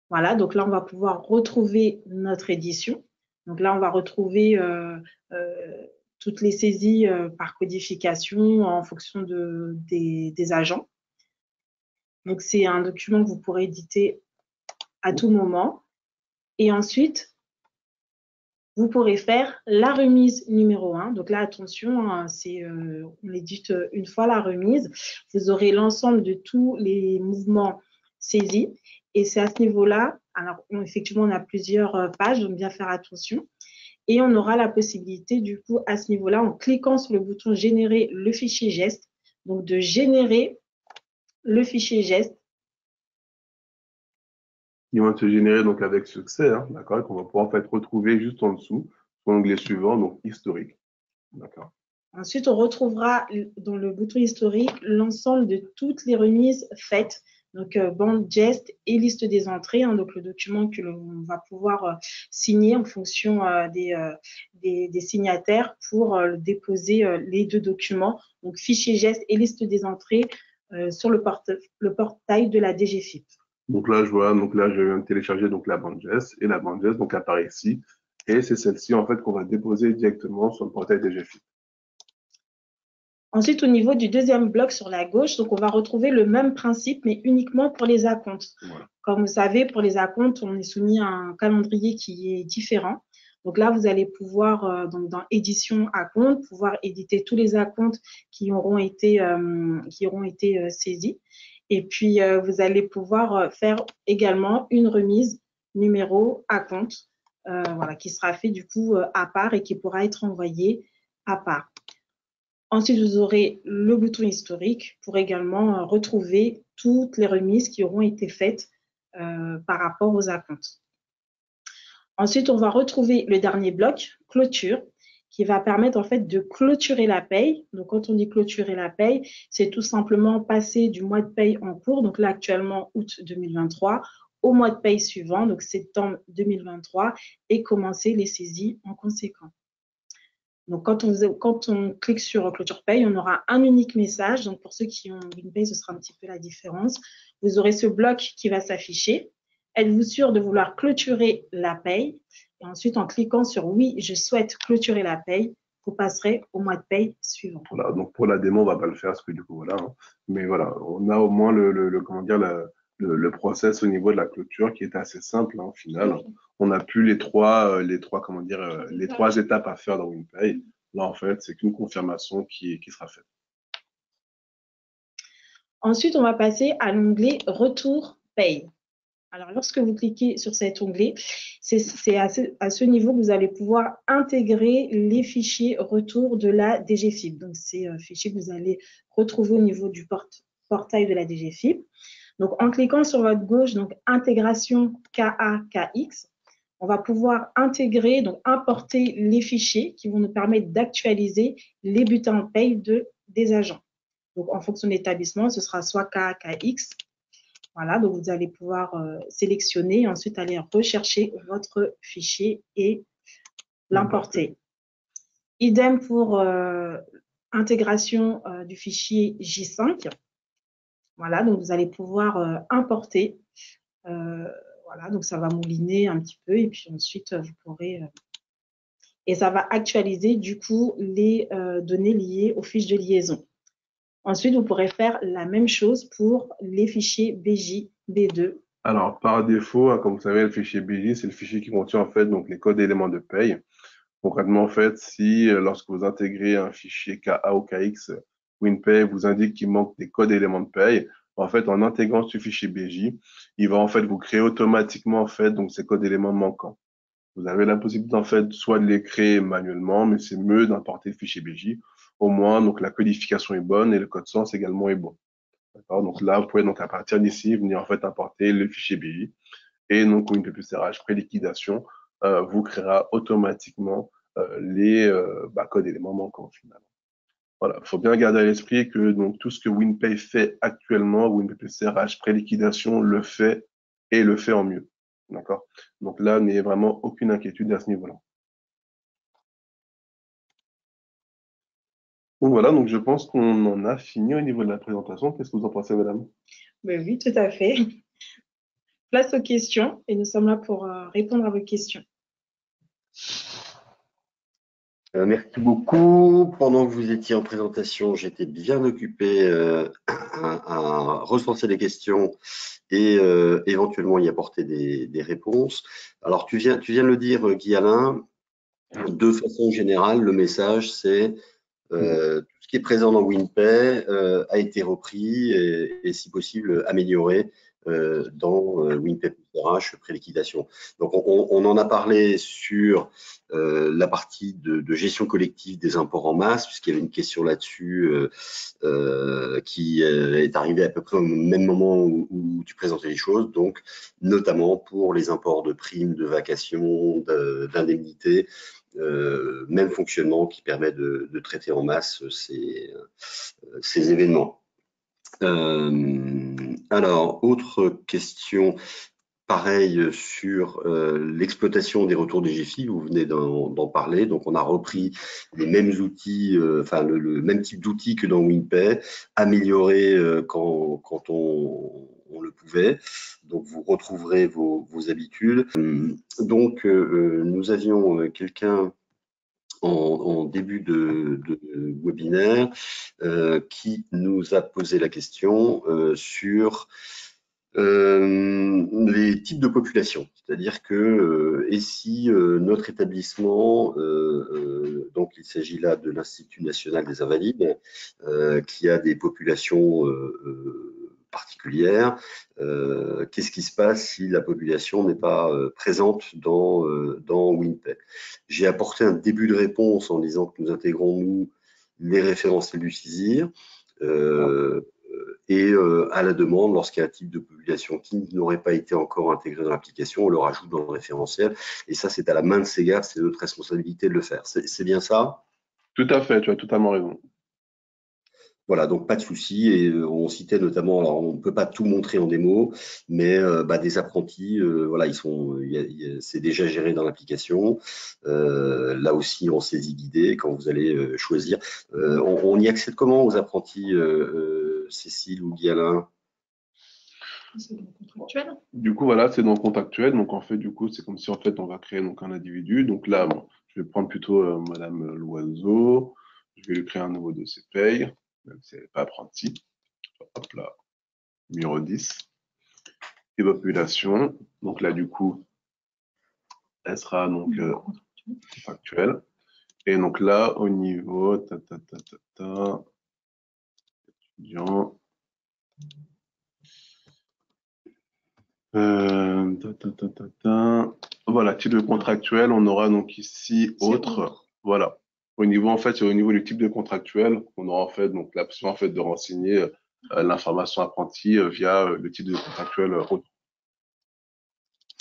Voilà, donc là, on va pouvoir retrouver notre édition. Donc là, on va retrouver toutes les saisies par codification en fonction des agents. Donc, c'est un document que vous pourrez éditer à tout moment. Et ensuite, vous pourrez faire la remise numéro 1. Donc là, attention, hein, on édite une fois la remise. Vous aurez l'ensemble de tous les mouvements saisis. Et c'est à ce niveau-là, alors effectivement, on a plusieurs pages, donc bien faire attention. Et on aura la possibilité, du coup, à ce niveau-là, en cliquant sur le bouton « Générer le fichier geste », donc de générer le fichier geste. Ils vont se générer donc avec succès, hein, d'accord, qu'on va pouvoir en fait retrouver juste en dessous, sur l'onglet suivant, donc historique. D'accord. Ensuite, on retrouvera dans le bouton historique l'ensemble de toutes les remises faites. Donc, bande geste et liste des entrées, hein, donc le document que l'on va pouvoir signer en fonction des signataires pour déposer les deux documents, donc fichier geste et liste des entrées sur le portail de la DGFiP. Donc là, je vois, donc là, je viens de télécharger donc la bande geste et la bande geste donc apparaît ici. Et c'est celle-ci en fait qu'on va déposer directement sur le portail DGFiP. Ensuite, au niveau du deuxième bloc sur la gauche, donc on va retrouver le même principe, mais uniquement pour les acomptes. Voilà. Comme vous savez, pour les acomptes, on est soumis à un calendrier qui est différent. Donc là, vous allez pouvoir, donc dans édition acompte, pouvoir éditer tous les acomptes qui auront été saisis. Et puis, vous allez pouvoir faire également une remise numéro acompte, voilà, qui sera fait du coup à part et qui pourra être envoyé à part. Ensuite, vous aurez le bouton historique pour également retrouver toutes les remises qui auront été faites par rapport aux acomptes. Ensuite, on va retrouver le dernier bloc, clôture, qui va permettre en fait de clôturer la paye. Donc, quand on dit clôturer la paye, c'est tout simplement passer du mois de paye en cours, donc là actuellement août 2023, au mois de paye suivant, donc septembre 2023, et commencer les saisies en conséquence. Donc, quand on clique sur clôture paye, on aura un unique message. Donc, pour ceux qui ont WinPay, ce sera un petit peu la différence. Vous aurez ce bloc qui va s'afficher. Êtes-vous sûr de vouloir clôturer la paye? Et ensuite, en cliquant sur oui, je souhaite clôturer la paye, vous passerez au mois de paye suivant. Voilà, donc pour la démo, on va pas le faire parce que du coup, voilà. Hein. Mais voilà, on a au moins le process au niveau de la clôture qui est assez simple, hein, au final. On n'a plus les trois étapes à faire dans WinPay. Là, en fait, c'est qu'une confirmation qui sera faite. Ensuite, on va passer à l'onglet Retour paye. Alors, lorsque vous cliquez sur cet onglet, c'est à ce niveau que vous allez pouvoir intégrer les fichiers retour de la DGFiP. Donc, c'est un fichier que vous allez retrouver au niveau du portail de la DGFiP. Donc, en cliquant sur votre gauche, donc intégration KA-KX, on va pouvoir intégrer, donc importer les fichiers qui vont nous permettre d'actualiser les bulletins de paye des agents. Donc, en fonction de l'établissement, ce sera soit KA-KX. Voilà, donc vous allez pouvoir sélectionner et ensuite aller rechercher votre fichier et l'importer. Idem pour intégration du fichier J5. Voilà, donc vous allez pouvoir importer. Voilà, donc ça va mouliner un petit peu et puis ensuite vous pourrez… et ça va actualiser du coup les données liées aux fiches de liaison. Ensuite, vous pourrez faire la même chose pour les fichiers BJ, B2. Alors, par défaut, comme vous savez, le fichier BJ, c'est le fichier qui contient en fait donc les codes et éléments de paye. Concrètement, en fait, si lorsque vous intégrez un fichier KA ou KX, WinPay vous indique qu'il manque des codes et éléments de paye, en fait, en intégrant ce fichier BJ, il va en fait vous créer automatiquement en fait donc ces codes et éléments manquants. Vous avez la possibilité en fait soit de les créer manuellement, mais c'est mieux d'importer le fichier BJ. Au moins, donc la codification est bonne et le code source également est bon. D'accord. Donc là, vous pouvez donc à partir d'ici venir en fait importer le fichier BJ et donc WinPay plus RH pré-liquidation vous créera automatiquement les codes éléments manquants au final. Voilà, il faut bien garder à l'esprit que donc tout ce que WinPay fait actuellement, WinPay plus RH pré-liquidation le fait et le fait en mieux. D'accord. Donc là, n'ayez vraiment aucune inquiétude à ce niveau-là. Donc voilà, donc je pense qu'on en a fini au niveau de la présentation. Qu'est-ce que vous en pensez, madame? Ben oui, tout à fait. Place aux questions et nous sommes là pour répondre à vos questions. Merci beaucoup. Pendant que vous étiez en présentation, j'étais bien occupé à recenser les questions et éventuellement y apporter des réponses. Alors, tu viens de le dire, Guy-Alain, de façon générale, le message, c'est tout ce qui est présent dans WinPay a été repris et si possible, amélioré dans WinPay RH pré-liquidation. Donc, on en a parlé sur la partie de gestion collective des imports en masse, puisqu'il y avait une question là-dessus qui est arrivée à peu près au même moment où tu présentais les choses, donc notamment pour les imports de primes, de vacations, d'indemnités, même fonctionnement qui permet de traiter en masse ces événements. Alors, autre question, pareil sur l'exploitation des retours des GFI, vous venez d'en parler, donc on a repris les mêmes outils, enfin le même type d'outils que dans WinPay, amélioré quand on le pouvait, donc vous retrouverez vos habitudes. Donc nous avions quelqu'un en début de webinaire qui nous a posé la question sur les types de population. C'est-à-dire que, et si notre établissement, donc il s'agit là de l'Institut national des invalides, qui a des populations particulières, qu'est-ce qui se passe si la population n'est pas présente dans WinPay? J'ai apporté un début de réponse en disant que nous intégrons, nous, les référentiels du CISIR, et à la demande, lorsqu'il y a un type de population qui n'aurait pas été encore intégré dans l'application, on le rajoute dans le référentiel. Et ça, c'est à la main de SEGAF, c'est notre responsabilité de le faire. C'est bien ça? Tout à fait, tu as totalement raison. Voilà, donc pas de souci. Et on citait notamment, alors on ne peut pas tout montrer en démo, mais des apprentis, voilà, c'est déjà géré dans l'application. Là aussi, on saisit guidé quand vous allez choisir. On y accède comment aux apprentis, Cécile ou Guy-Alain? C'est dans le contractuel. Du coup, voilà, c'est dans le contractuel. Donc, en fait, du coup, c'est comme si, en fait, on va créer donc un individu. Donc là, bon, je vais prendre plutôt Madame Loiseau. Je vais lui créer un nouveau dossier paye, même si elle n'est pas apprentie. Hop là, numéro 10. Et population. Donc là, du coup, elle sera donc contractuelle. Et donc là, au niveau étudiant. Voilà, type de contractuel, on aura donc ici autre. Voilà. Au niveau, en fait, au niveau du type de contractuel, on aura en fait donc l'option en fait de renseigner l'information apprentie via le type de contractuel autre.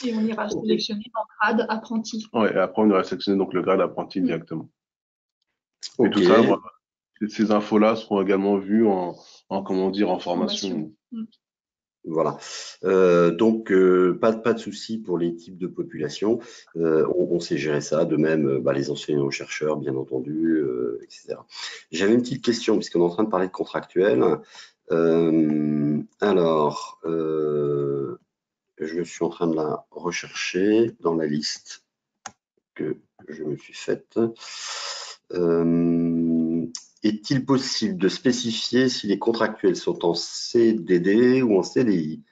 Et on ira sélectionner en grade apprenti. Ouais, et après on ira sélectionner donc le grade apprenti directement. Okay. Et tout ça, voilà. Ces infos-là seront également vues en comment dire, en formation. Voilà. Donc, pas de souci pour les types de population. On sait gérer ça. De même, les enseignants-chercheurs, bien entendu, etc. J'avais une petite question, puisqu'on est en train de parler de contractuels. Alors, je suis en train de la rechercher dans la liste que je me suis faite. Est-il possible de spécifier si les contractuels sont en CDD ou en CDI?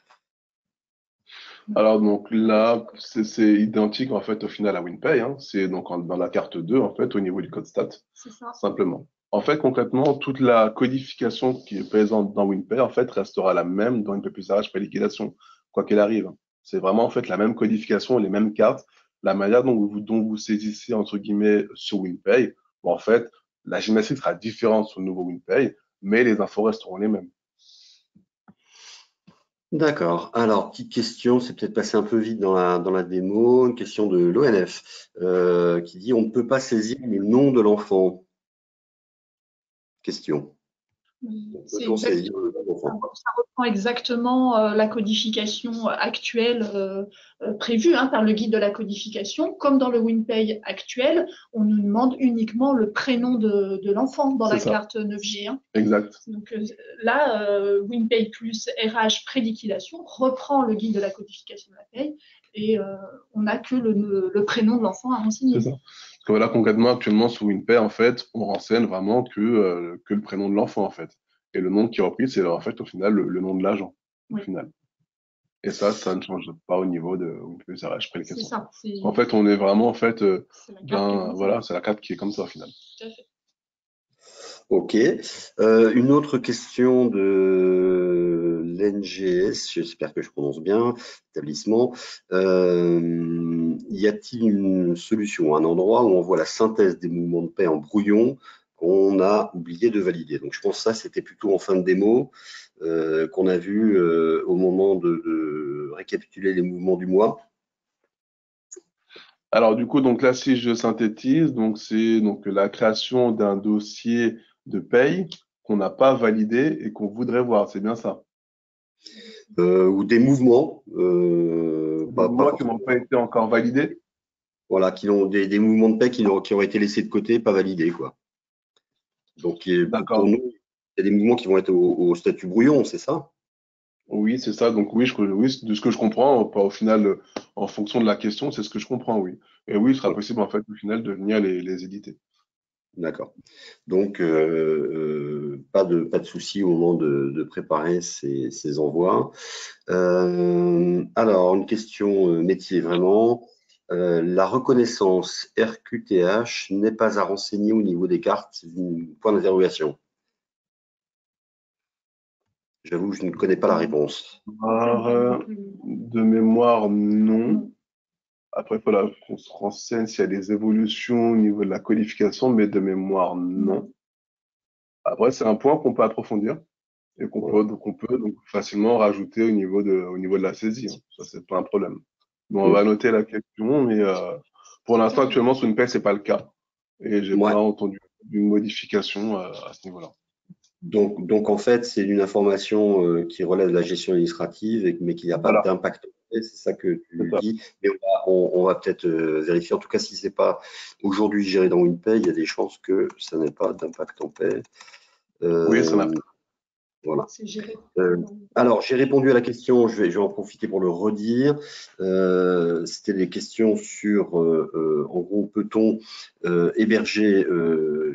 Alors donc là, c'est identique en fait au final à WinPay. Hein. C'est donc dans la carte 2 en fait au niveau du code stat. C'est ça. Simplement. En fait, concrètement, toute la codification qui est présente dans WinPay en fait restera la même dans WinPay plus RH pré-liquidation, quoi qu'elle arrive. C'est vraiment en fait la même codification, les mêmes cartes, la manière dont vous saisissez entre guillemets sur WinPay. Bon, en fait, la gymnastique sera différente sur le nouveau WinPay, mais les infos resteront les mêmes. D'accord. Alors, petite question, c'est peut-être passé un peu vite dans la démo, une question de l'ONF qui dit « On ne peut pas saisir le nom de l'enfant ». Question. C'est exact. comprends. Ça reprend exactement la codification actuelle prévue par le guide de la codification. Comme dans le WinPay actuel, on nous demande uniquement le prénom de l'enfant dans la carte 9G. Exact. Donc là, WinPay plus RH préliquidation reprend le guide de la codification de la paye et on n'a que le prénom de l'enfant à renseigner. C'est ça. Parce que voilà, concrètement, actuellement, sous WinPay, en fait, on renseigne vraiment que le prénom de l'enfant, en fait. Et le nom qui est repris, c'est en fait, au final, le nom de l'agent, au final. Et ça ne change pas au niveau de WinPay RH préliquidation. C'est ça. En fait, on est vraiment, en fait, voilà, c'est la carte qui est comme ça, au final. Tout à fait. Ok. Une autre question de l'NGS, j'espère que je prononce bien, établissement. Y a-t-il une solution, un endroit où on voit la synthèse des mouvements de paix en brouillon qu'on a oublié de valider? Donc je pense que ça, c'était plutôt en fin de démo qu'on a vu au moment de récapituler les mouvements du mois. Alors du coup, donc là, si je synthétise, donc c'est donc la création d'un dossier de paye qu'on n'a pas validé et qu'on voudrait voir, c'est bien ça? Ou des mouvements, Qui n'ont pas été encore validés. Voilà, des mouvements de paix qui ont été laissés de côté, pas validés, quoi. Donc pour nous, il y a des mouvements qui vont être au statut brouillon, c'est ça? Oui, c'est ça. Donc oui, de ce que je comprends, pas au final, en fonction de la question, c'est ce que je comprends, oui. Et oui, il sera possible en fait au final de venir les éditer. D'accord. Donc pas de souci au moment de préparer ces envois. Alors une question métier vraiment. La reconnaissance RQTH n'est pas à renseigner au niveau des cartes, point d'interrogation. J'avoue, je ne connais pas la réponse. De mémoire, non. Après, il faudra qu'on se renseigne s'il y a des évolutions au niveau de la codification, mais de mémoire, non. Après, c'est un point qu'on peut approfondir et qu'on peut donc facilement rajouter au niveau de la saisie. Hein. Ça, c'est pas un problème. Donc, on va noter la question, mais pour l'instant, actuellement, sur une paie, c'est pas le cas. Et j'ai pas entendu une modification à ce niveau-là. Donc en fait, c'est une information qui relève de la gestion administrative, mais qui n'a pas d'impact. C'est ça que tu dis. Mais on va peut-être vérifier. En tout cas, si c'est pas aujourd'hui géré dans WinPay, il y a des chances que ça n'ait pas d'impact en paie. Oui, ça n'a pas. Voilà. Alors, j'ai répondu à la question, je vais en profiter pour le redire. C'était des questions sur, en gros, peut-on héberger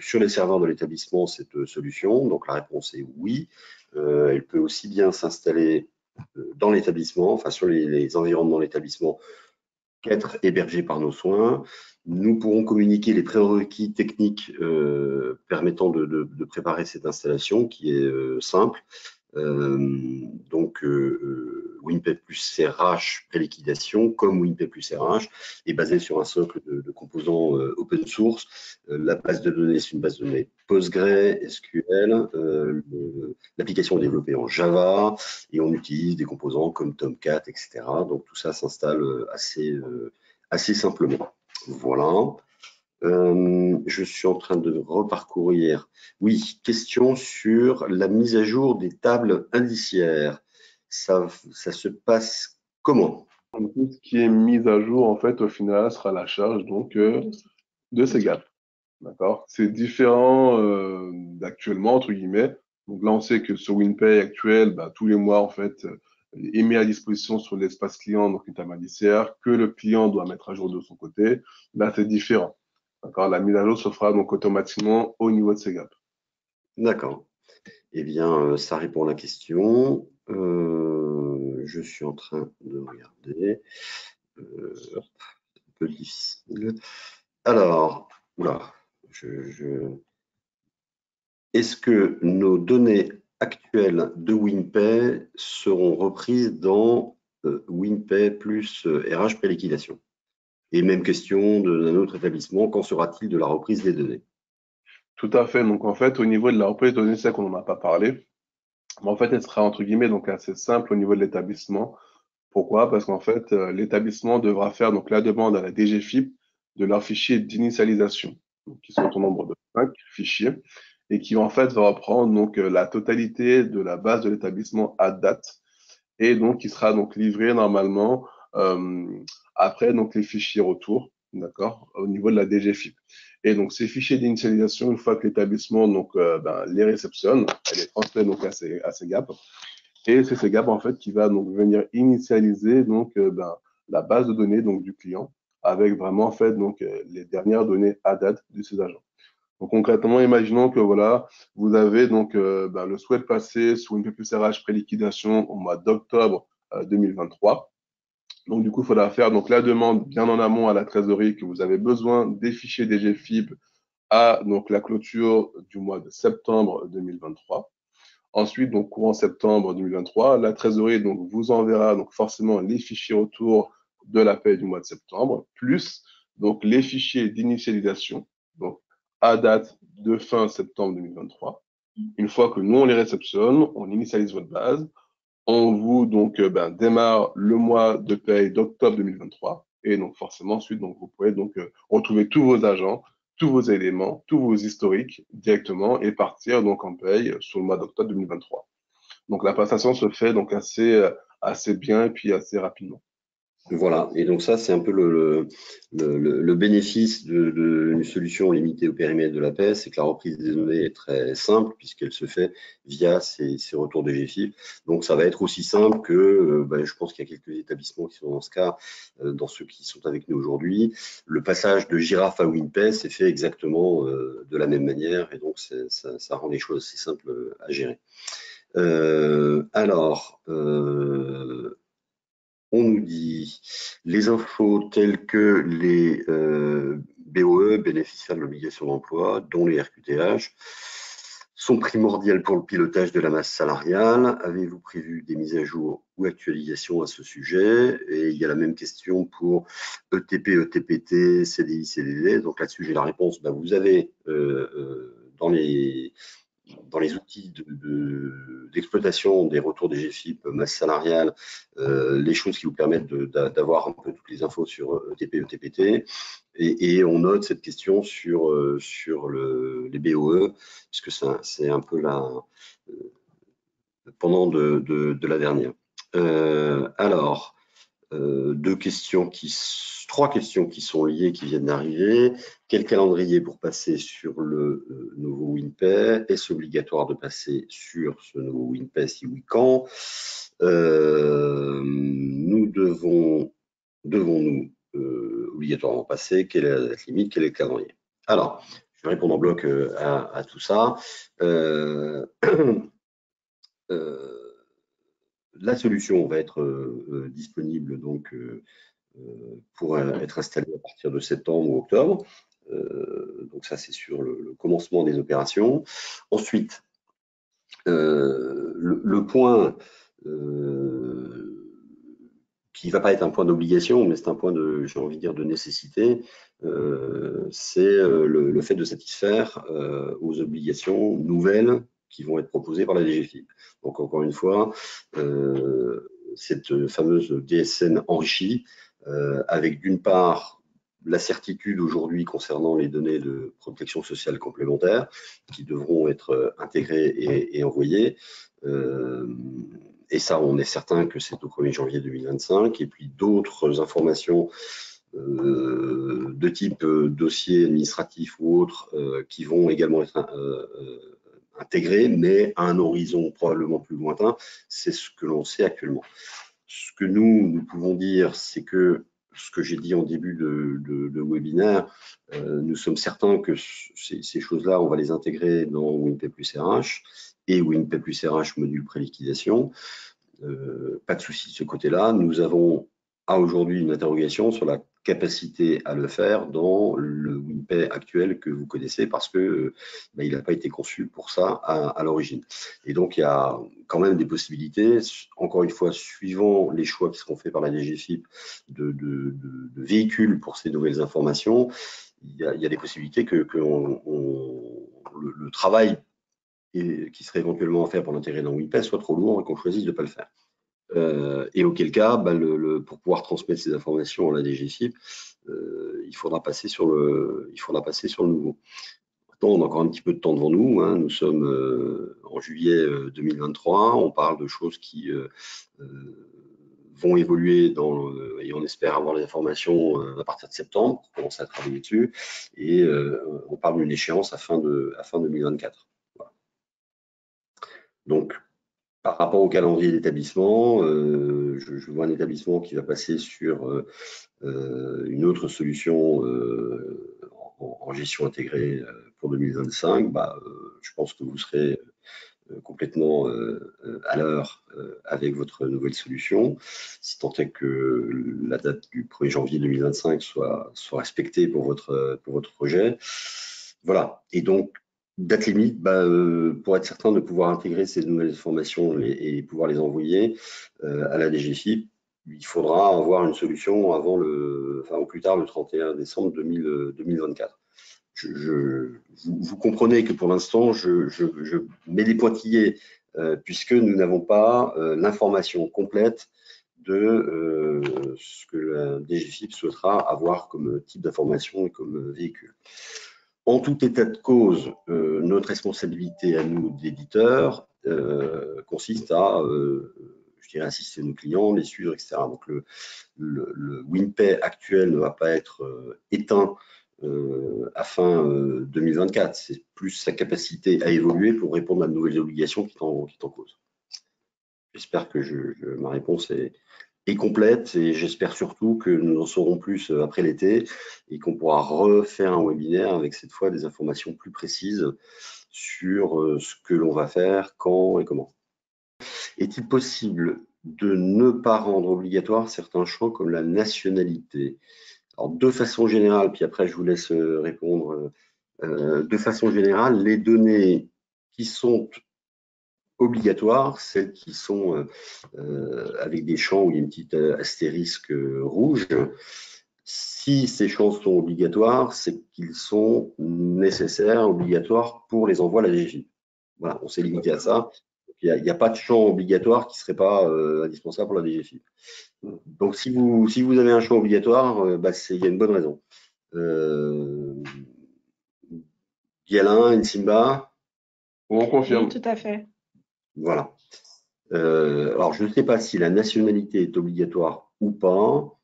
sur les serveurs de l'établissement cette solution? Donc, la réponse est oui. Elle peut aussi bien s'installer dans l'établissement, enfin sur les environnements de l'établissement, qu'être hébergée par nos soins. Nous pourrons communiquer les prérequis techniques permettant de préparer cette installation qui est simple. Donc WinPay plus RH préliquidation comme WinPay plus RH est basé sur un socle de composants open source. La base de données, c'est une base de données PostgreSQL. L'application est développée en Java et on utilise des composants comme Tomcat, etc. Donc tout ça s'installe assez simplement. Voilà. Je suis en train de reparcourir. Oui, question sur la mise à jour des tables indiciaires. Ça se passe comment? Tout ce qui est mis à jour, en fait, au final, sera la charge donc de SEGAP. D'accord? C'est différent d'actuellement, entre guillemets. Donc là, on sait que sur WinPay actuel, tous les mois, en fait, est mis à disposition sur l'espace client, donc une table indiciaire, que le client doit mettre à jour de son côté. Là, c'est différent. D'accord? La mise à jour se fera donc automatiquement au niveau de SEGAP. D'accord. Eh bien, ça répond à la question. Je suis en train de regarder. Un peu difficile. Alors, oula, est-ce que nos données actuelles de WinPay seront reprises dans WinPay plus RH préliquidation? Et même question d'un autre établissement, qu'en sera-t-il de la reprise des données? Tout à fait. Donc, en fait, au niveau de la reprise de données, c'est qu'on n'en a pas parlé. Mais en fait, elle sera, entre guillemets, donc assez simple au niveau de l'établissement. Pourquoi? Parce qu'en fait, l'établissement devra faire donc la demande à la DGFiP de leur fichier d'initialisation, qui sont au nombre de 5 fichiers. et qui en fait va reprendre donc la totalité de la base de l'établissement à date et donc qui sera donc livré normalement après donc les fichiers retour, d'accord, au niveau de la DGFiP. Et donc ces fichiers d'initialisation, une fois que l'établissement donc les réceptionne, elle les transmet donc à ces GAP. Et c'est ces GAP en fait qui va donc venir initialiser donc la base de données donc du client avec vraiment en fait donc les dernières données à date de ces agents. Donc concrètement, imaginons que voilà, vous avez donc le souhait de passer sous une PPCRH pré-liquidation au mois d'octobre 2023. Donc du coup, il faudra faire donc la demande bien en amont à la trésorerie que vous avez besoin des fichiers DGFiP à donc la clôture du mois de septembre 2023. Ensuite, donc courant septembre 2023, la trésorerie donc vous enverra donc forcément les fichiers autour de la paie du mois de septembre, plus donc les fichiers d'initialisation, donc à date de fin septembre 2023. Une fois que nous on les réceptionne, on initialise votre base, on vous donc démarre le mois de paie d'octobre 2023 et donc forcément ensuite donc vous pouvez donc retrouver tous vos agents, tous vos éléments, tous vos historiques directement et partir donc en paye sur le mois d'octobre 2023. Donc la passation se fait donc assez bien et puis assez rapidement. Voilà, et donc ça, c'est un peu le bénéfice d'une solution limitée au périmètre de la paie, c'est que la reprise des données est très simple puisqu'elle se fait via ces retours de GFIP. Donc ça va être aussi simple que, je pense qu'il y a quelques établissements qui sont dans ce cas, dans ceux qui sont avec nous aujourd'hui. Le passage de Girafe à WinPay s'est fait exactement de la même manière et donc ça rend les choses assez simples à gérer. On nous dit les infos telles que les BOE, bénéficiaires de l'obligation d'emploi, dont les RQTH, sont primordiales pour le pilotage de la masse salariale. Avez-vous prévu des mises à jour ou actualisations à ce sujet? Et il y a la même question pour ETP, ETPT, CDI, CDD. Donc là-dessus, j'ai la réponse. Vous avez dans les outils d'exploitation des retours des GFIP, masse salariale, les choses qui vous permettent d'avoir un peu toutes les infos sur ETP, ETPT. Et on note cette question sur les BOE, puisque c'est un peu pendant de la dernière. Trois questions qui sont liées, qui viennent d'arriver. Quel calendrier pour passer sur le nouveau WinPay? Est-ce obligatoire de passer sur ce nouveau WinPay? Si oui, quand? Devons-nous obligatoirement passer? Quelle est la date limite? Quel est le calendrier? Alors, je vais répondre en bloc à tout ça. La solution va être disponible donc pour être installée à partir de septembre ou octobre. Donc ça, c'est sur le commencement des opérations. Ensuite, le point qui ne va pas être un point d'obligation, mais c'est un point de, j'ai envie de dire, de nécessité, c'est le fait de satisfaire aux obligations nouvelles qui vont être proposées par la DGFiP. Donc encore une fois, cette fameuse DSN enrichie, avec d'une part la certitude aujourd'hui concernant les données de protection sociale complémentaire qui devront être intégrées et envoyées. Et ça, on est certain que c'est au 1er janvier 2025. Et puis d'autres informations de type dossier administratif ou autre qui vont également être intégrées, mais à un horizon probablement plus lointain. C'est ce que l'on sait actuellement. Ce que nous pouvons dire, c'est que ce que j'ai dit en début de webinaire, nous sommes certains que ces choses-là, on va les intégrer dans WinPay plus RH et WinPay plus RH module pré-liquidation. Pas de souci de ce côté-là. Nous avons à aujourd'hui une interrogation sur la capacité à le faire dans le WinPay actuel que vous connaissez parce que il n'a pas été conçu pour ça à l'origine. Et donc, il y a quand même des possibilités, encore une fois, suivant les choix qui seront faits par la DGFiP de véhicules pour ces nouvelles informations, il y a des possibilités que le travail qui serait éventuellement à faire pour l'intégrer dans WinPay soit trop lourd et qu'on choisisse de ne pas le faire. Et auquel cas, pour pouvoir transmettre ces informations à la DGFiP, il faudra passer sur le nouveau. temps, on a encore un petit peu de temps devant nous, hein. Nous sommes en juillet 2023, on parle de choses qui vont évoluer et on espère avoir les informations à partir de septembre pour commencer à travailler dessus, et on parle d'une échéance à fin 2024. Voilà. Donc, par rapport au calendrier d'établissement, je vois un établissement qui va passer sur une autre solution en gestion intégrée pour 2025. Je pense que vous serez complètement à l'heure avec votre nouvelle solution, si tant est que la date du 1er janvier 2025 soit respectée pour votre projet. Voilà. Et donc, date limite, pour être certain de pouvoir intégrer ces nouvelles informations et pouvoir les envoyer à la DGFiP, il faudra avoir une solution avant au plus tard le 31 décembre 2024. Vous comprenez que pour l'instant, je mets des pointillés puisque nous n'avons pas l'information complète de ce que la DGFiP souhaitera avoir comme type d'information et comme véhicule. En tout état de cause, notre responsabilité à nous, d'éditeurs, consiste à, je dirais, assister nos clients, les suivre, etc. Donc, le WinPay actuel ne va pas être éteint à fin 2024. C'est plus sa capacité à évoluer pour répondre à de nouvelles obligations qui est en cause. J'espère que ma réponse est complète, et j'espère surtout que nous en saurons plus après l'été et qu'on pourra refaire un webinaire avec cette fois des informations plus précises sur ce que l'on va faire, quand et comment. Est-il possible de ne pas rendre obligatoire certains champs comme la nationalité? Alors, de façon générale, puis après je vous laisse répondre, de façon générale, les données qui sont obligatoires, celles qui sont avec des champs où il y a une petite astérisque rouge, si ces champs sont obligatoires, c'est qu'ils sont nécessaires, obligatoires pour les envois à la DGFiP. Voilà, on s'est limité à ça. Il n'y a pas de champ obligatoire qui ne serait pas indispensable pour la DGFiP. Donc, si vous avez un champ obligatoire, il y a une bonne raison. Guialin, Nsimba, on confirme. Oui, tout à fait. Voilà. Alors, je ne sais pas si la nationalité est obligatoire ou pas.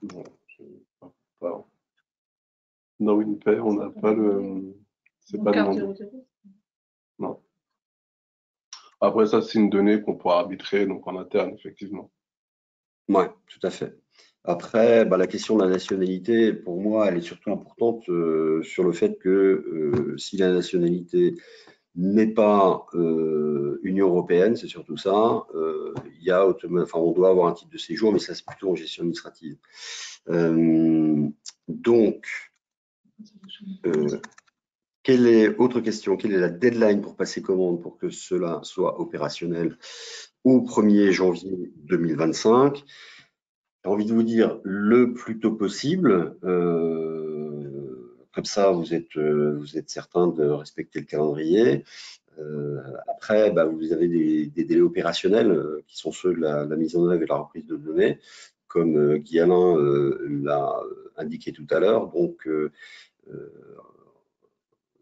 Non, je ne sais pas. Dans WinPay, on n'a pas le. C'est pas demandé. Non. Après, ça, c'est une donnée qu'on pourra arbitrer donc en interne, effectivement. Oui, tout à fait. Après, la question de la nationalité, pour moi, elle est surtout importante sur le fait que si la nationalité n'est pas Union européenne, c'est surtout ça, on doit avoir un titre de séjour, mais ça, c'est plutôt en gestion administrative. Autre question, quelle est la deadline pour passer commande pour que cela soit opérationnel au 1er janvier 2025? J'ai envie de vous dire le plus tôt possible. Comme ça, vous êtes certain de respecter le calendrier. Après, vous avez des délais opérationnels qui sont ceux de la mise en œuvre et de la reprise de données, comme Guialin l'a indiqué tout à l'heure. Donc,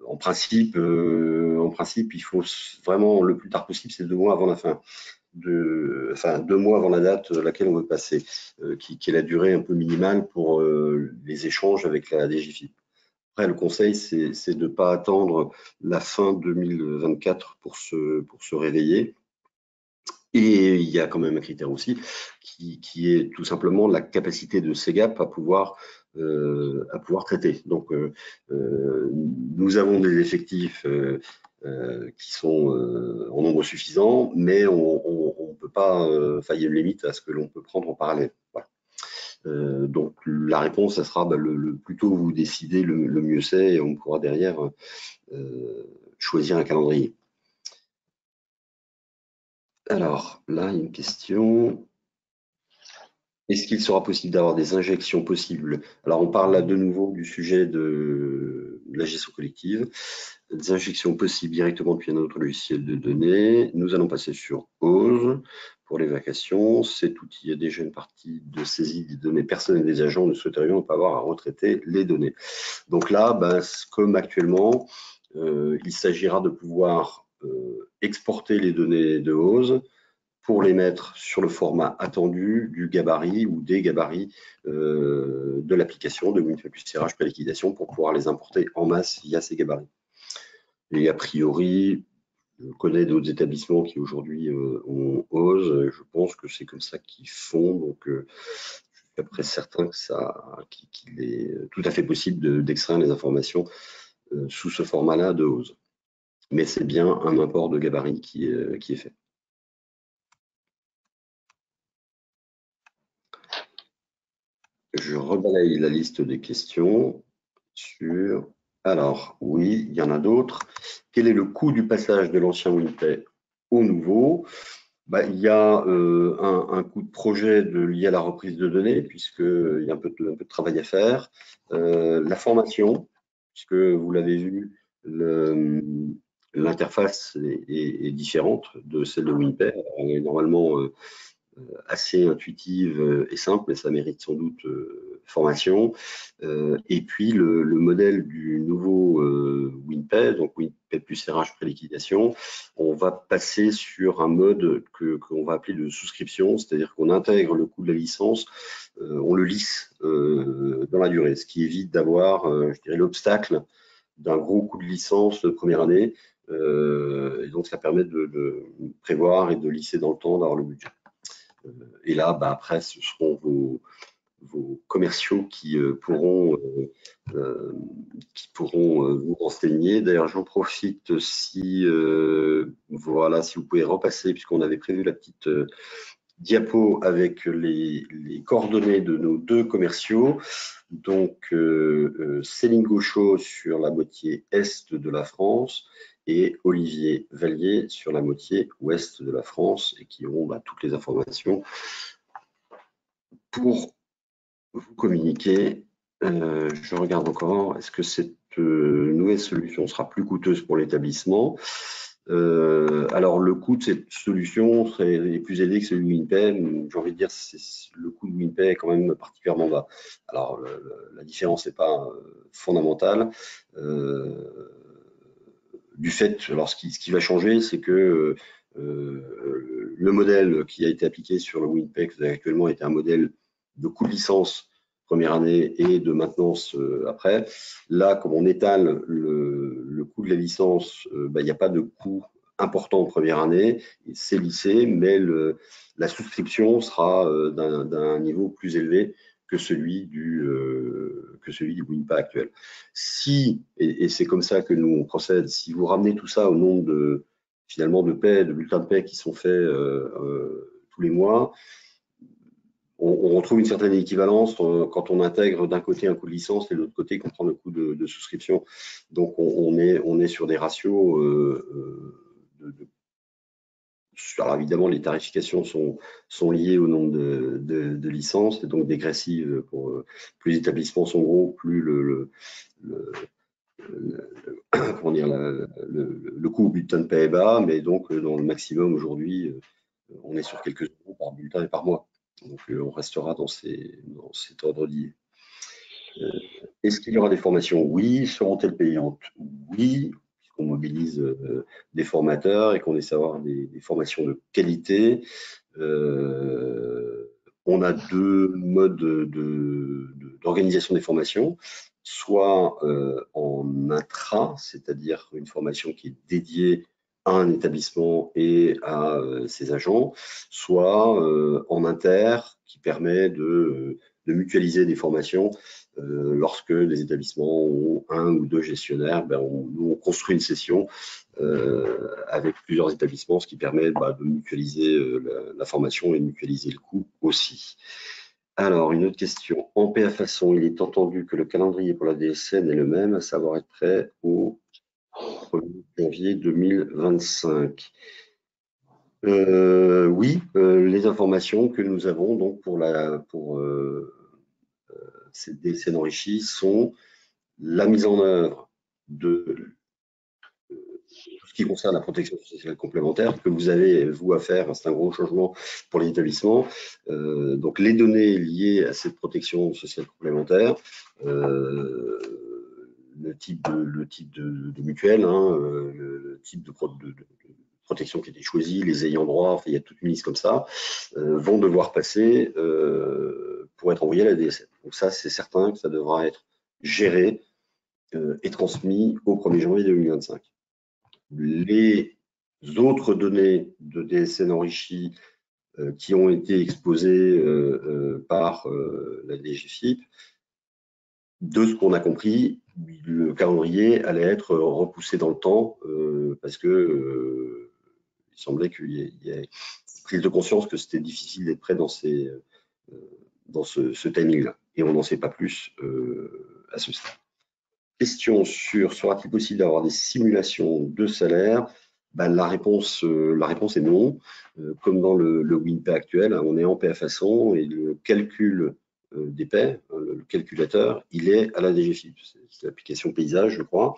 en principe, il faut vraiment, le plus tard possible, c'est 2 mois avant la fin. 2 mois avant la date à laquelle on veut passer, qui est la durée un peu minimale pour les échanges avec la DGFiP. Après, le conseil, c'est de ne pas attendre la fin 2024 pour se réveiller. Et il y a quand même un critère aussi qui est tout simplement la capacité de CEGAP à pouvoir traiter. Donc, nous avons des effectifs qui sont en nombre suffisant, mais on peut pas, il y a une limite à ce que l'on peut prendre en parallèle. Voilà. Donc, la réponse, ça sera le plus tôt vous décidez, le mieux c'est, et on pourra derrière choisir un calendrier. Alors, là, il y a une question. Est-ce qu'il sera possible d'avoir des injections possibles? Alors, on parle là de nouveau du sujet de la gestion collective. Des injections possibles directement depuis un autre logiciel de données. Nous allons passer sur OSE pour les vacations. Cet outil a déjà une partie de saisie des données personnelles des agents. Nous souhaiterions ne pas avoir à retraiter les données. Donc là, comme actuellement, il s'agira de pouvoir exporter les données de OSE pour les mettre sur le format attendu du gabarit ou des gabarits de l'application de WinPay plus tirage préliquidation pour pouvoir les importer en masse via ces gabarits. Et a priori, je connais d'autres établissements qui aujourd'hui ont OSE. Je pense que c'est comme ça qu'ils font. Donc, je suis après certain qu'il est tout à fait possible d'extraire les informations sous ce format-là de OSE. Mais c'est bien un import de gabarit qui est fait. Je rebalaye la liste des questions sur... Alors, oui, il y en a d'autres. Quel est le coût du passage de l'ancien WinPay au nouveau? Il y a un coût de projet lié à la reprise de données, puisqu'il y a un peu de travail à faire. La formation, puisque vous l'avez vu, l'interface est différente de celle de WinPay. Elle est normalement assez intuitive et simple, mais ça mérite sans doute formation. Et puis le modèle du nouveau WinPay, donc WinPay plus RH préliquidation, on va passer sur un mode qu'on va appeler de souscription, c'est-à-dire qu'on intègre le coût de la licence, on le lisse dans la durée, ce qui évite d'avoir, je dirais, l'obstacle d'un gros coût de licence de première année. Et donc ça permet de prévoir et de lisser dans le temps, d'avoir le budget. Et là, après, ce seront vos commerciaux qui pourront vous renseigner. D'ailleurs, j'en profite si vous pouvez repasser, puisqu'on avait prévu la petite diapo avec les coordonnées de nos deux commerciaux. Donc, Céline Gauchot sur la moitié est de la France et Olivier Vallier sur la moitié ouest de la France, et qui auront toutes les informations pour vous communiquer. Je regarde encore, est-ce que cette nouvelle solution sera plus coûteuse pour l'établissement? Alors, le coût de cette solution est plus élevé que celui de WinPay. J'ai envie de dire, le coût de WinPay est quand même particulièrement bas. Alors, la différence n'est pas fondamentale. Du fait, alors ce qui va changer, c'est que le modèle qui a été appliqué sur le WinPay que vous avez actuellement était un modèle de coût de licence première année et de maintenance après. Là, comme on étale le coût de la licence, il n'y a pas de coût important en première année, c'est lissé, mais la souscription sera d'un niveau plus élevé que celui du WinPay actuel. Si, et c'est comme ça que nous on procède, si vous ramenez tout ça au nombre de bulletins de paie qui sont faits tous les mois, on retrouve une certaine équivalence quand on intègre d'un côté un coût de licence et de l'autre côté qu'on prend le coût de souscription. Donc on est sur des ratios alors évidemment, les tarifications sont liées au nombre de licences et donc dégressives. Plus les établissements sont gros, plus le coût au bulletin de paie est bas, mais donc dans le maximum aujourd'hui, on est sur quelques euros par bulletin et par mois. Donc on restera dans cet ordre d'idée. Est-ce qu'il y aura des formations? Oui. Seront-elles payantes? Oui, puisqu'on mobilise des formateurs et qu'on essaie d'avoir des formations de qualité. On a deux modes d'organisation des formations, soit en intra, c'est-à-dire une formation qui est dédiée à un établissement et à ses agents, soit en inter, qui permet de mutualiser des formations. Lorsque les établissements ont un ou deux gestionnaires, nous on construit une session avec plusieurs établissements, ce qui permet de mutualiser la formation et de mutualiser le coût aussi. Alors, une autre question. En PA façon, il est entendu que le calendrier pour la DSN est le même, à savoir être prêt au 1er janvier 2025. Oui, les informations que nous avons donc pour ces DSN enrichis sont la mise en œuvre de tout ce qui concerne la protection sociale complémentaire que vous avez, vous, à faire. C'est un gros changement pour les établissements. Donc, les données liées à cette protection sociale complémentaire, le type de mutuelle, le type de protection qui a été choisi, les ayants droit, enfin, il y a toute une liste comme ça, vont devoir passer pour être envoyés à la DSN. Donc ça, c'est certain que ça devra être géré et transmis au 1er janvier 2025. Les autres données de DSN enrichies qui ont été exposées par la DGFiP, de ce qu'on a compris, le calendrier allait être repoussé dans le temps parce que il semblait qu'il y ait prise de conscience que c'était difficile d'être prêt dans ce timing-là. Et on n'en sait pas plus à ce stade. Question sur sera-t-il possible d'avoir des simulations de salaire? La réponse est non. Comme dans le WINPay actuel, on est en paie à façon et le calcul des paies, le calculateur, il est à la DGFiP. C'est l'application paysage, je crois.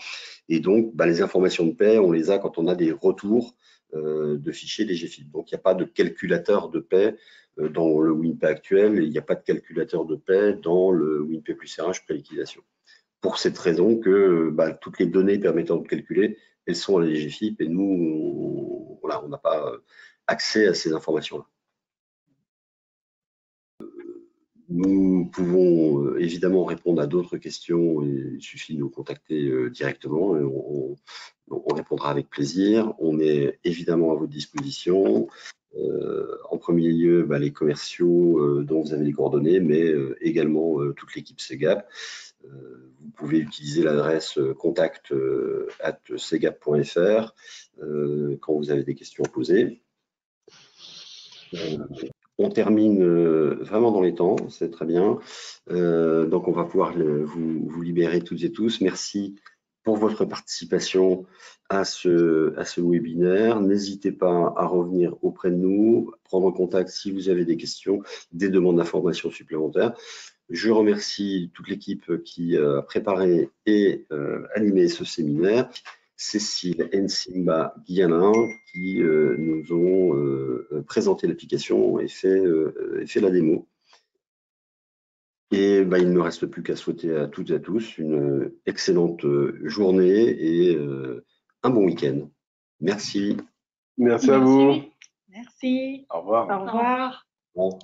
Et donc, les informations de paie, on les a quand on a des retours de fichiers DGFiP. Donc, il n'y a pas de calculateur de paie dans le WINPay actuel. Il n'y a pas de calculateur de paie dans le WINPay plus RH pré-liquidation. Pour cette raison que toutes les données permettant de calculer, elles sont à la DGFiP et nous, on n'a pas accès à ces informations-là. Nous pouvons évidemment répondre à d'autres questions, il suffit de nous contacter directement et on répondra avec plaisir. On est évidemment à votre disposition. En premier lieu, les commerciaux dont vous avez les coordonnées, mais également toute l'équipe SEGAP. Vous pouvez utiliser l'adresse contact@segap.fr quand vous avez des questions à poser. On termine vraiment dans les temps, c'est très bien. Donc, on va pouvoir vous libérer toutes et tous. Merci pour votre participation à ce webinaire. N'hésitez pas à revenir auprès de nous, prendre contact si vous avez des questions, des demandes d'informations supplémentaires. Je remercie toute l'équipe qui a préparé et animé ce séminaire. Cécile Nsimba Guillanin qui nous ont présenté l'application et fait la démo. Et il ne me reste plus qu'à souhaiter à toutes et à tous une excellente journée et un bon week-end. Merci. Merci à vous. Merci. Au revoir. Au revoir. Bon.